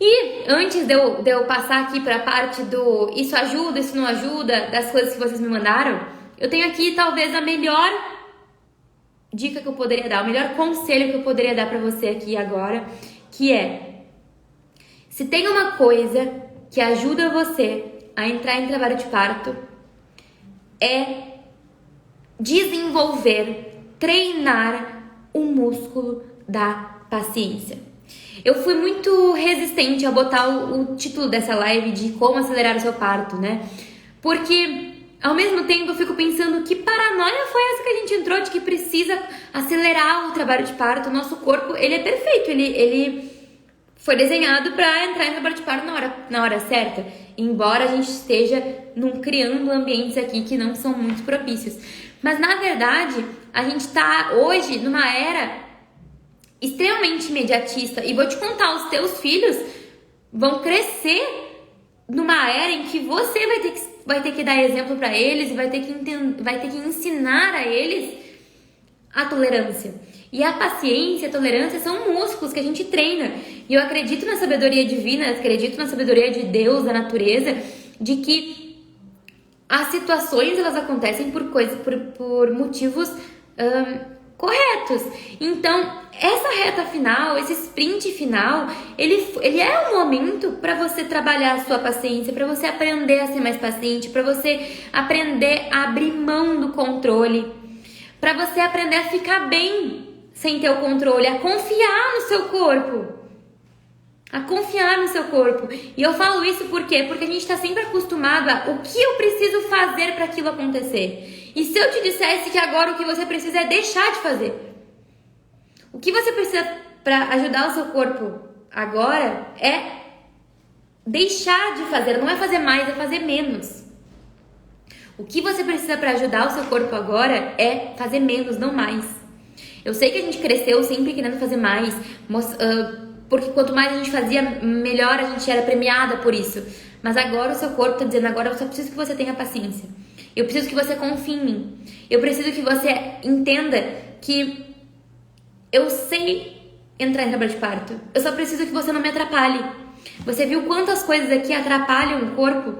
E antes de eu passar aqui para a parte do isso ajuda, isso não ajuda, das coisas que vocês me mandaram, eu tenho aqui talvez a melhor dica que eu poderia dar, o melhor conselho que eu poderia dar para você aqui agora, que é: se tem uma coisa que ajuda você a entrar em trabalho de parto, é desenvolver, treinar o músculo da paciência. Eu fui muito resistente a botar o título dessa live de como acelerar o seu parto, né? Porque ao mesmo tempo eu fico pensando que paranoia foi essa que a gente entrou de que precisa acelerar o trabalho de parto. O nosso corpo, ele é perfeito, ele foi desenhado para entrar em trabalho de parto na hora certa. Embora a gente esteja criando ambientes aqui que não são muito propícios. Mas na verdade, a gente tá hoje numa era extremamente imediatista. E vou te contar, os teus filhos vão crescer numa era em que você vai ter que dar exemplo para eles e vai ter que ensinar a eles a tolerância. E a paciência, a tolerância são músculos que a gente treina. E eu acredito na sabedoria divina, acredito na sabedoria de Deus, da natureza, de que as situações elas acontecem por motivos corretos. Então, essa reta final, esse sprint final, ele é um momento para você trabalhar a sua paciência, para você aprender a ser mais paciente, para você aprender a abrir mão do controle, para você aprender a ficar bem sem ter o controle, a confiar no seu corpo. a confiar no seu corpo. E eu falo isso por quê? Porque a gente está sempre acostumado a o que eu preciso fazer para aquilo acontecer. E se eu te dissesse que agora o que você precisa é deixar de fazer? O que você precisa para ajudar o seu corpo agora é deixar de fazer, não é fazer mais, é fazer menos. O que você precisa para ajudar o seu corpo agora é fazer menos, não mais. Eu sei que a gente cresceu sempre querendo fazer mais, porque quanto mais a gente fazia, melhor a gente era premiada por isso. Mas agora o seu corpo está dizendo, agora eu só preciso que você tenha paciência. Eu preciso que você confie em mim. Eu preciso que você entenda que eu sei entrar em trabalho de parto. Eu só preciso que você não me atrapalhe. Você viu quantas coisas aqui atrapalham o corpo?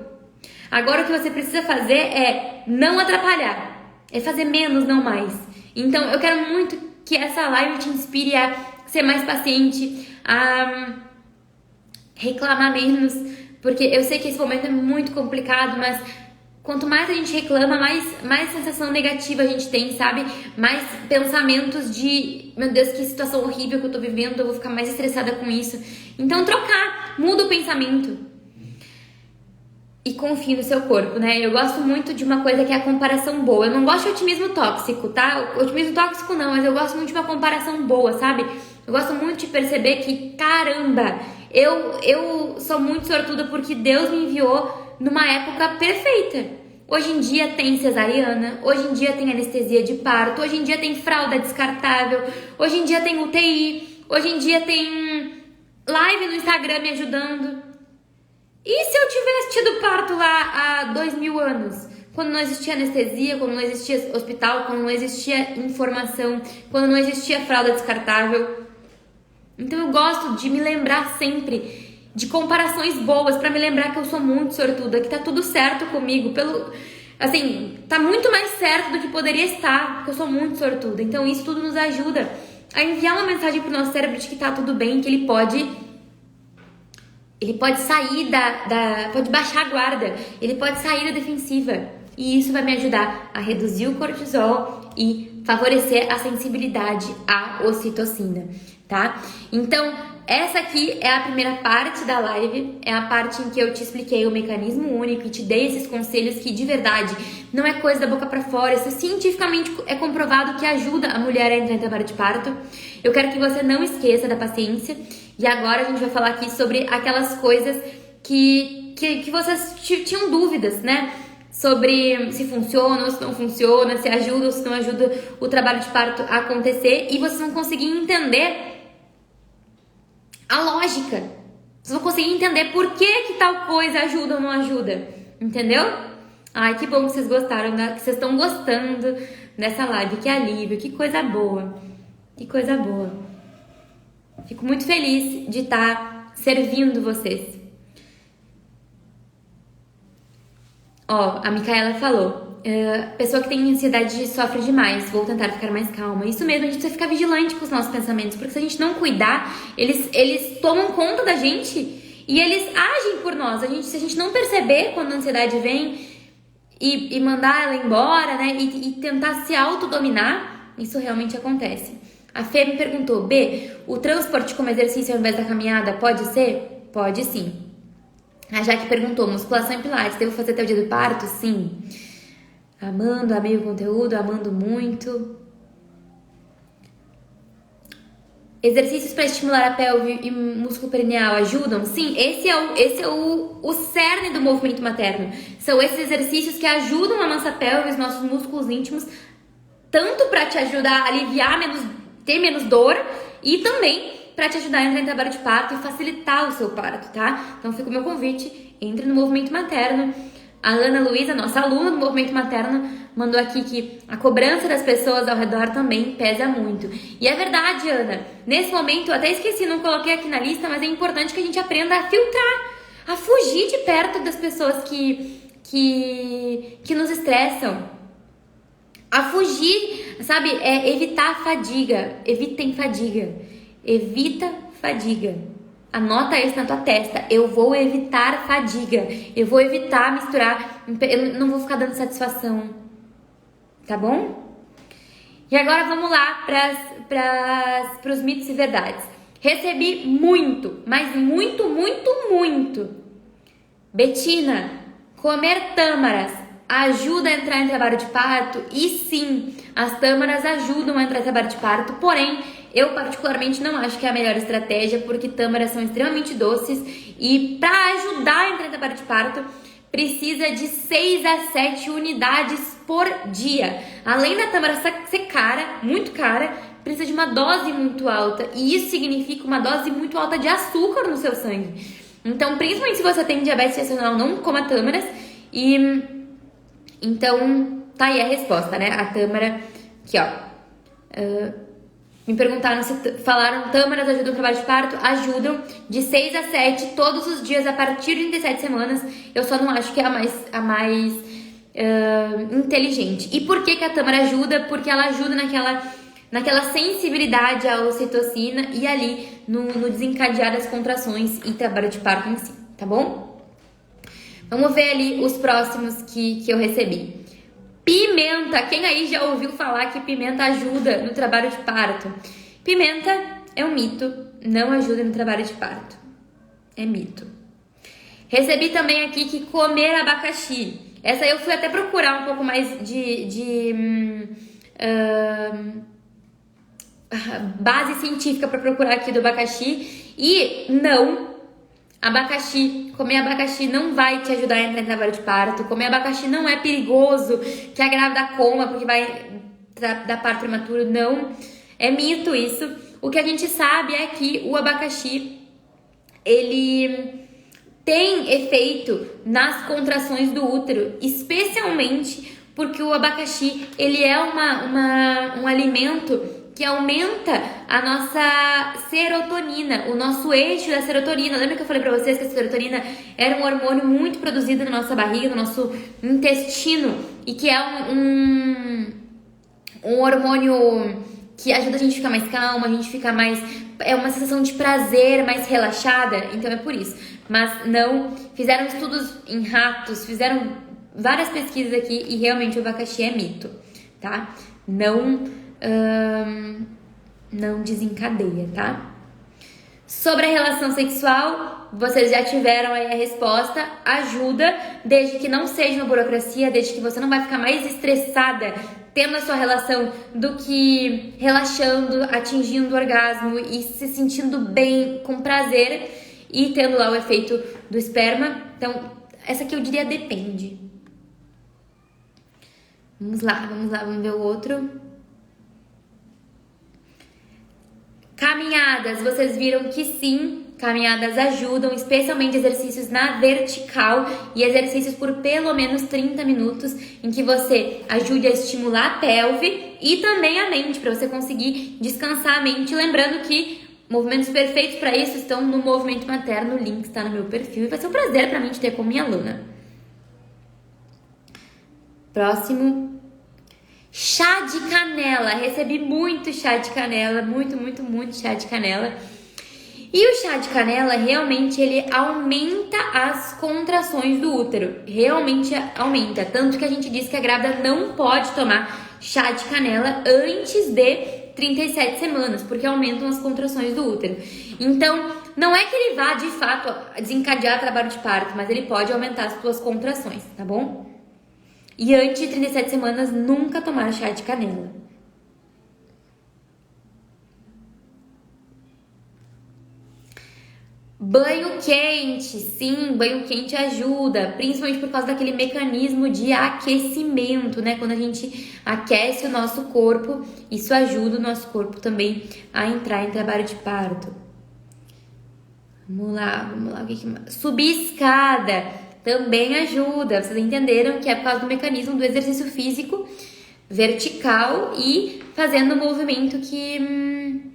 Agora o que você precisa fazer é não atrapalhar. É fazer menos, não mais. Então eu quero muito que essa live te inspire a ser mais paciente, a reclamar menos. Porque eu sei que esse momento é muito complicado, mas quanto mais a gente reclama, mais sensação negativa a gente tem, sabe? Mais pensamentos de, meu Deus, que situação horrível que eu tô vivendo, eu vou ficar mais estressada com isso. Então muda o pensamento. E confie no seu corpo, né? Eu gosto muito de uma coisa que é a comparação boa. Eu não gosto de otimismo tóxico, tá? Otimismo tóxico não, mas eu gosto muito de uma comparação boa, sabe? Eu gosto muito de perceber que, caramba, eu sou muito sortuda porque Deus me enviou numa época perfeita. Hoje em dia tem cesariana, hoje em dia tem anestesia de parto, hoje em dia tem fralda descartável, hoje em dia tem UTI, hoje em dia tem live no Instagram me ajudando. E se eu tivesse tido parto lá há 2000 anos? Quando não existia anestesia, quando não existia hospital, quando não existia informação, quando não existia fralda descartável. Então eu gosto de me lembrar sempre de comparações boas pra me lembrar que eu sou muito sortuda, que tá tudo certo comigo, tá muito mais certo do que poderia estar, porque eu sou muito sortuda. Então isso tudo nos ajuda a enviar uma mensagem pro nosso cérebro de que tá tudo bem, que ele pode sair pode baixar a guarda, ele pode sair da defensiva. E isso vai me ajudar a reduzir o cortisol e favorecer a sensibilidade à ocitocina, tá? Então, essa aqui é a primeira parte da live, é a parte em que eu te expliquei o mecanismo único e te dei esses conselhos que, de verdade, não é coisa da boca pra fora, isso cientificamente é comprovado que ajuda a mulher a entrar em trabalho de parto. Eu quero que você não esqueça da paciência. E agora a gente vai falar aqui sobre aquelas coisas que vocês tinham dúvidas, né? Sobre se funciona ou se não funciona, se ajuda ou se não ajuda o trabalho de parto a acontecer. E vocês vão conseguir entender a lógica. Vocês vão conseguir entender por que tal coisa ajuda ou não ajuda. Entendeu? Ai, que bom que vocês gostaram, que vocês estão gostando dessa live. Que alívio, que coisa boa. Que coisa boa. Fico muito feliz de estar servindo vocês. Ó, a Micaela falou, pessoa que tem ansiedade sofre demais, vou tentar ficar mais calma. Isso mesmo, a gente precisa ficar vigilante com os nossos pensamentos, porque se a gente não cuidar, eles tomam conta da gente e eles agem por nós. Se a gente não perceber quando a ansiedade vem e mandar ela embora, né, e tentar se autodominar, isso realmente acontece. A Fê me perguntou, B, o transporte como exercício ao invés da caminhada pode ser? Pode sim. A Jaque perguntou, musculação e pilates, devo fazer até o dia do parto? Sim. Amei o conteúdo, amando muito. Exercícios para estimular a pelve e músculo perineal ajudam? Sim, esse é o cerne do movimento materno. São esses exercícios que ajudam a nossa pelve, os nossos músculos íntimos, tanto para te ajudar a aliviar ter menos dor e também para te ajudar a entrar em trabalho de parto e facilitar o seu parto, tá? Então fica o meu convite, entre no movimento materno. A Ana Luísa, nossa aluna do movimento materno, mandou aqui que a cobrança das pessoas ao redor também pesa muito. E é verdade, Ana. Nesse momento, eu até esqueci, não coloquei aqui na lista, mas é importante que a gente aprenda a filtrar, a fugir de perto das pessoas que nos estressam. A fugir, sabe, evitar a fadiga. Evitem fadiga. Evita fadiga. Anota isso na tua testa. Eu vou evitar fadiga. Eu vou evitar misturar. Eu não vou ficar dando satisfação. Tá bom? E agora vamos lá para os mitos e verdades. Recebi muito, mas muito, muito, muito. Betina, comer tâmaras ajuda a entrar em trabalho de parto? E sim, as tâmaras ajudam a entrar em trabalho de parto, porém, eu particularmente não acho que é a melhor estratégia, porque tâmaras são extremamente doces e para ajudar a entrar em trabalho de parto, precisa de 6 a 7 unidades por dia. Além da tâmara ser cara, muito cara, precisa de uma dose muito alta, e isso significa uma dose muito alta de açúcar no seu sangue. Então, principalmente se você tem diabetes gestacional, não coma tâmaras. E então, tá aí a resposta, né? A tâmara, aqui ó. Me perguntaram se falaram tâmaras ajudam no trabalho de parto. Ajudam de 6 a 7 todos os dias a partir de 37 semanas. Eu só não acho que é a mais inteligente. E por que a tâmara ajuda? Porque ela ajuda naquela sensibilidade à ocitocina e ali no desencadear das contrações e trabalho de parto em si, tá bom? Vamos ver ali os próximos que eu recebi. Pimenta. Quem aí já ouviu falar que pimenta ajuda no trabalho de parto? Pimenta é um mito, não ajuda no trabalho de parto. É mito. Recebi também aqui que comer abacaxi. Essa eu fui até procurar um pouco mais base científica para procurar aqui do abacaxi. E não, comer abacaxi não vai te ajudar a entrar em trabalho de parto. Comer abacaxi não é perigoso, que a grávida coma porque vai dar parto prematuro. Não, é mito isso. O que a gente sabe é que o abacaxi, ele tem efeito nas contrações do útero, especialmente porque o abacaxi, ele é um alimento que aumenta a nossa serotonina, o nosso eixo da serotonina. Lembra que eu falei pra vocês que a serotonina era um hormônio muito produzido na nossa barriga, no nosso intestino, e que é um hormônio que ajuda a gente a ficar mais calma, a gente fica mais... É uma sensação de prazer, mais relaxada, então é por isso. Mas não... Fizeram estudos em ratos, fizeram várias pesquisas aqui e realmente o abacaxi é mito, tá? Não desencadeia, tá? Sobre a relação sexual, vocês já tiveram aí a resposta. Ajuda, desde que não seja uma burocracia, desde que você não vai ficar mais estressada tendo a sua relação do que relaxando, atingindo o orgasmo e se sentindo bem, com prazer e tendo lá o efeito do esperma. Então, essa aqui eu diria depende. Vamos lá, vamos ver o outro. Caminhadas, vocês viram que sim, caminhadas ajudam, especialmente exercícios na vertical e exercícios por pelo menos 30 minutos, em que você ajude a estimular a pelve e também a mente, para você conseguir descansar a mente. Lembrando que movimentos perfeitos para isso estão no Movimento Materno, o link está no meu perfil e vai ser um prazer para mim te ter como minha aluna. Próximo. Chá de canela. Recebi muito chá de canela, muito chá de canela. E o chá de canela, realmente, ele aumenta as contrações do útero. Realmente aumenta. Tanto que a gente diz que a grávida não pode tomar chá de canela antes de 37 semanas, porque aumentam as contrações do útero. Então, não é que ele vá, de fato, desencadear o trabalho de parto, mas ele pode aumentar as suas contrações, tá bom? E antes de 37 semanas, nunca tomar chá de canela. Banho quente. Sim, banho quente ajuda, principalmente por causa daquele mecanismo de aquecimento, né? Quando a gente aquece o nosso corpo, isso ajuda o nosso corpo também a entrar em trabalho de parto. Vamos lá. O que mais? Subir escada também ajuda. Vocês entenderam que é por causa do mecanismo do exercício físico vertical e fazendo um movimento que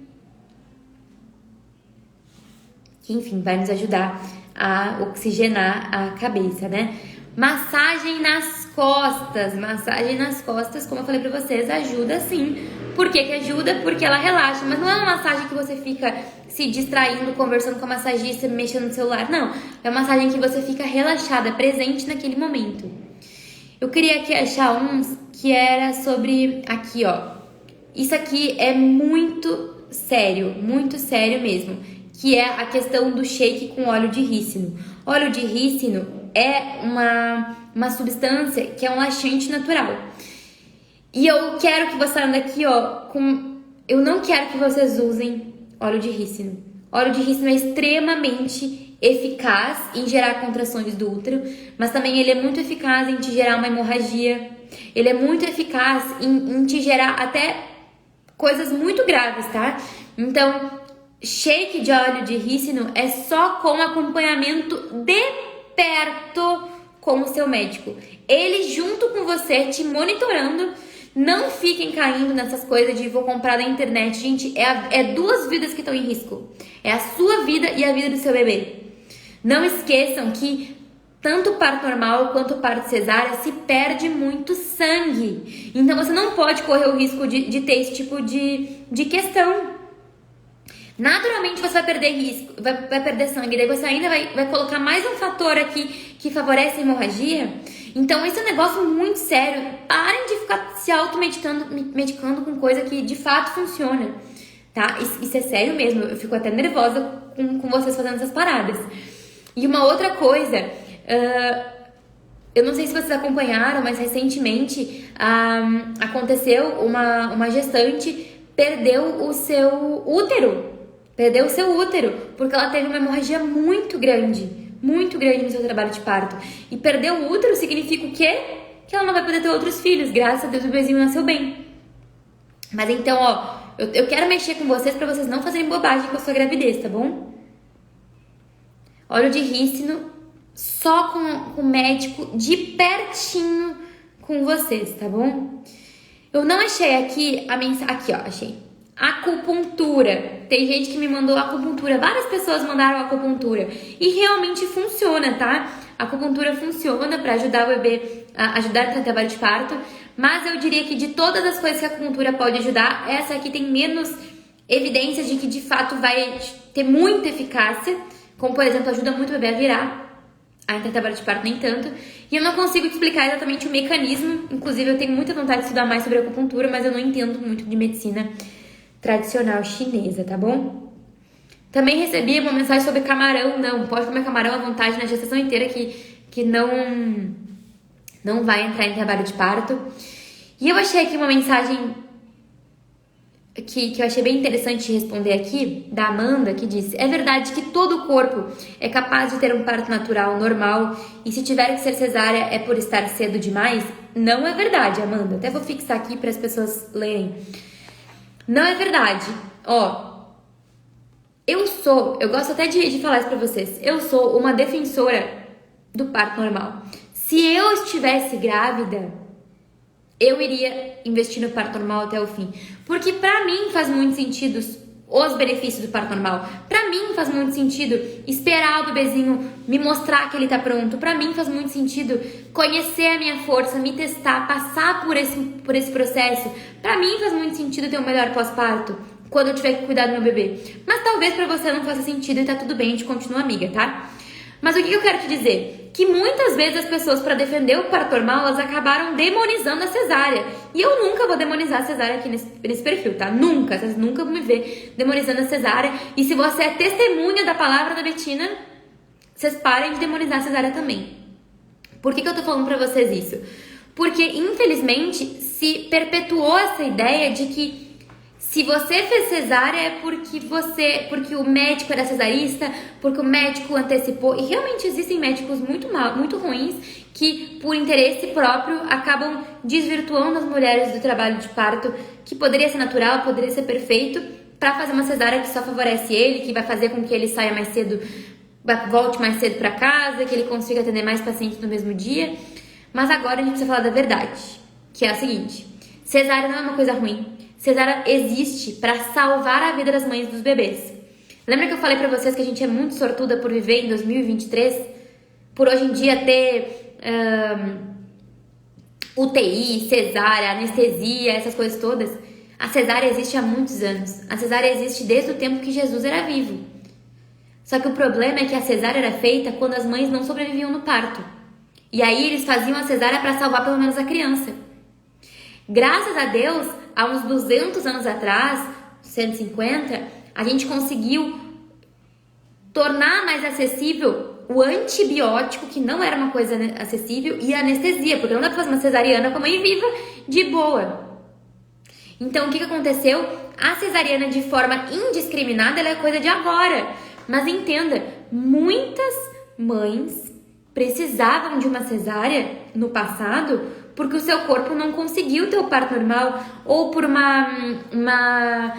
enfim, vai nos ajudar a oxigenar a cabeça, né? Massagem nas costas. Massagem nas costas, como eu falei pra vocês, ajuda sim. Por que ajuda? Porque ela relaxa. Mas não é uma massagem que você fica se distraindo, conversando com a massagista, mexendo no celular. Não, é uma massagem que você fica relaxada, presente naquele momento. Eu queria aqui achar uns que era sobre... Aqui, ó. Isso aqui é muito sério mesmo, que é a questão do shake com óleo de rícino. Óleo de rícino é uma substância que é um laxante natural. E eu quero que você ande aqui, eu não quero que vocês usem óleo de rícino. Óleo de rícino é extremamente eficaz em gerar contrações do útero, mas também ele é muito eficaz em te gerar uma hemorragia. Ele é muito eficaz em te gerar até coisas muito graves, tá? Então, shake de óleo de rícino é só com acompanhamento de perto com o seu médico. Ele junto com você, te monitorando. Não fiquem caindo nessas coisas de vou comprar na internet. Gente, é duas vidas que estão em risco. É a sua vida e a vida do seu bebê. Não esqueçam que tanto o parto normal quanto o parto cesárea se perde muito sangue. Então você não pode correr o risco de ter esse tipo de questão. Naturalmente você vai perder risco, vai perder sangue. Daí você ainda vai colocar mais um fator aqui que favorece a hemorragia. Então esse é um negócio muito sério. Parem de ficar se medicando com coisa que de fato funciona, tá? Isso é sério mesmo. Eu fico até nervosa com vocês fazendo essas paradas. E uma outra coisa, eu não sei se vocês acompanharam, mas recentemente aconteceu uma gestante perdeu o seu útero. Perdeu o seu útero, porque ela teve uma hemorragia muito grande no seu trabalho de parto. E perder o útero significa o quê? Que ela não vai poder ter outros filhos. Graças a Deus o bebezinho nasceu bem. Mas então, eu quero mexer com vocês pra vocês não fazerem bobagem com a sua gravidez, tá bom? Óleo de rícino só com o médico de pertinho com vocês, tá bom? Eu não achei aqui a mensagem. Aqui, achei. Acupuntura. Tem gente que me mandou acupuntura. Várias pessoas mandaram acupuntura. E realmente funciona, tá? A acupuntura funciona para ajudar o bebê, ajudar no trabalho de parto. Mas eu diria que de todas as coisas que a acupuntura pode ajudar, essa aqui tem menos evidências de que de fato vai ter muita eficácia. Como, por exemplo, ajuda muito o bebê a virar. A entrar em trabalho de parto nem tanto. E eu não consigo te explicar exatamente o mecanismo. Inclusive, eu tenho muita vontade de estudar mais sobre acupuntura, mas eu não entendo muito de medicina tradicional chinesa, tá bom? Também recebi uma mensagem sobre camarão. Não, pode comer camarão à vontade na gestação inteira que não vai entrar em trabalho de parto. E eu achei aqui uma mensagem que eu achei bem interessante de responder aqui, da Amanda, que disse: é verdade que todo o corpo é capaz de ter um parto natural normal e se tiver que ser cesárea é por estar cedo demais? Não é verdade, Amanda. Até vou fixar aqui para as pessoas lerem. Não é verdade. Eu gosto até de falar isso pra vocês. Eu sou uma defensora do parto normal. Se eu estivesse grávida, eu iria investir no parto normal até o fim. Porque pra mim faz muito sentido os benefícios do parto normal. Pra mim faz muito sentido esperar o bebezinho me mostrar que ele tá pronto. Pra mim faz muito sentido conhecer a minha força, me testar, passar por esse processo. Pra mim faz muito sentido ter um melhor pós-parto quando eu tiver que cuidar do meu bebê. Mas talvez pra você não faça sentido e tá tudo bem, a gente continua amiga, tá? Mas o que eu quero te dizer? Que muitas vezes as pessoas, para defender o parto normal, elas acabaram demonizando a cesárea. E eu nunca vou demonizar a cesárea aqui nesse perfil, tá? Nunca. Vocês nunca vão me ver demonizando a cesárea. E se você é testemunha da palavra da Bettina, vocês parem de demonizar a cesárea também. Por que eu tô falando pra vocês isso? Porque, infelizmente, se perpetuou essa ideia de que se você fez cesárea é porque o médico era cesarista, porque o médico antecipou. E realmente existem médicos muito ruins que, por interesse próprio, acabam desvirtuando as mulheres do trabalho de parto, que poderia ser natural, poderia ser perfeito, para fazer uma cesárea que só favorece ele, que vai fazer com que ele saia mais cedo, volte mais cedo para casa, que ele consiga atender mais pacientes no mesmo dia. Mas agora a gente precisa falar da verdade, que é a seguinte: cesárea não é uma coisa ruim. Cesárea existe para salvar a vida das mães e dos bebês. Lembra que eu falei pra vocês que a gente é muito sortuda por viver em 2023? Por hoje em dia ter UTI, cesárea, anestesia, essas coisas todas. A cesárea existe há muitos anos. A cesárea existe desde o tempo que Jesus era vivo. Só que o problema é que a cesárea era feita quando as mães não sobreviviam no parto. E aí eles faziam a cesárea para salvar pelo menos a criança. Graças a Deus, há uns 200 anos atrás, 150, a gente conseguiu tornar mais acessível o antibiótico, que não era uma coisa acessível, e a anestesia, porque não dá pra fazer uma cesariana com a mãe viva de boa. Então, o que aconteceu? A cesariana de forma indiscriminada, ela é coisa de agora. Mas entenda, muitas mães precisavam de uma cesárea no passado porque o seu corpo não conseguiu ter o parto normal ou por uma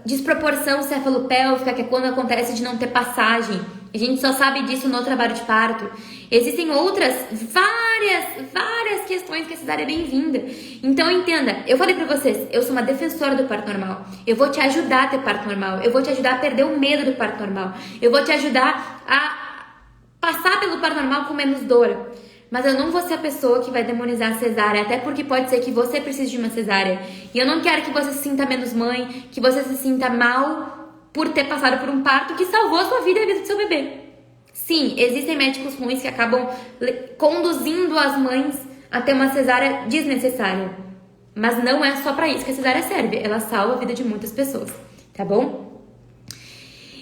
desproporção cefalopélvica, que é quando acontece de não ter passagem. A gente só sabe disso no trabalho de parto. Existem outras, várias questões que a cesárea é bem-vinda. Então entenda, eu falei pra vocês, eu sou uma defensora do parto normal. Eu vou te ajudar a ter parto normal. Eu vou te ajudar a perder o medo do parto normal. Eu vou te ajudar a passar pelo parto normal com menos dor. Mas eu não vou ser a pessoa que vai demonizar a cesárea, até porque pode ser que você precise de uma cesárea. E eu não quero que você se sinta menos mãe, que você se sinta mal por ter passado por um parto que salvou a sua vida e a vida do seu bebê. Sim, existem médicos ruins que acabam conduzindo as mães a ter uma cesárea desnecessária. Mas não é só pra isso que a cesárea serve. Ela salva a vida de muitas pessoas, tá bom?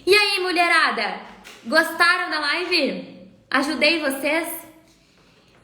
E aí, mulherada? Gostaram da live? Ajudei vocês?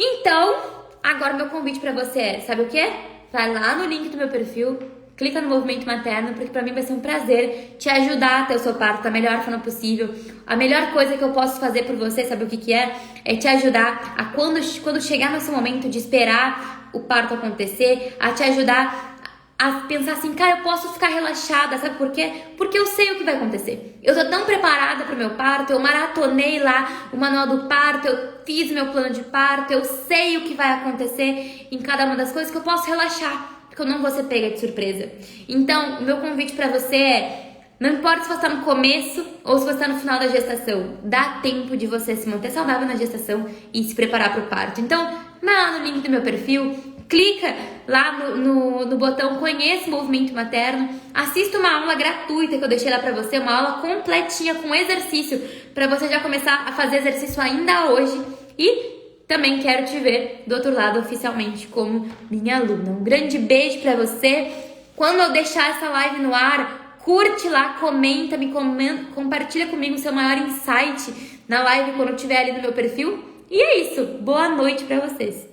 Então, agora meu convite pra você é, sabe o quê? Vai lá no link do meu perfil, clica no Movimento Materno, porque pra mim vai ser um prazer te ajudar a ter o seu parto da melhor forma possível. A melhor coisa que eu posso fazer por você, sabe o que é? É te ajudar a quando chegar no seu momento de esperar o parto acontecer, a te ajudar a pensar assim, cara, eu posso ficar relaxada, sabe por quê? Porque eu sei o que vai acontecer. Eu tô tão preparada pro meu parto, eu maratonei lá o manual do parto, eu fiz meu plano de parto, eu sei o que vai acontecer em cada uma das coisas que eu posso relaxar, porque eu não vou ser pega de surpresa. Então, o meu convite pra você é, não importa se você tá no começo ou se você tá no final da gestação, dá tempo de você se manter saudável na gestação e se preparar pro parto. Então, vai lá no link do meu perfil, clica lá no botão Conheça o Movimento Materno, assista uma aula gratuita que eu deixei lá pra você, uma aula completinha com exercício, pra você já começar a fazer exercício ainda hoje. E também quero te ver do outro lado oficialmente como minha aluna. Um grande beijo pra você. Quando eu deixar essa live no ar, curte lá, comenta, compartilha comigo o seu maior insight na live quando eu estiver ali no meu perfil. E é isso. Boa noite pra vocês.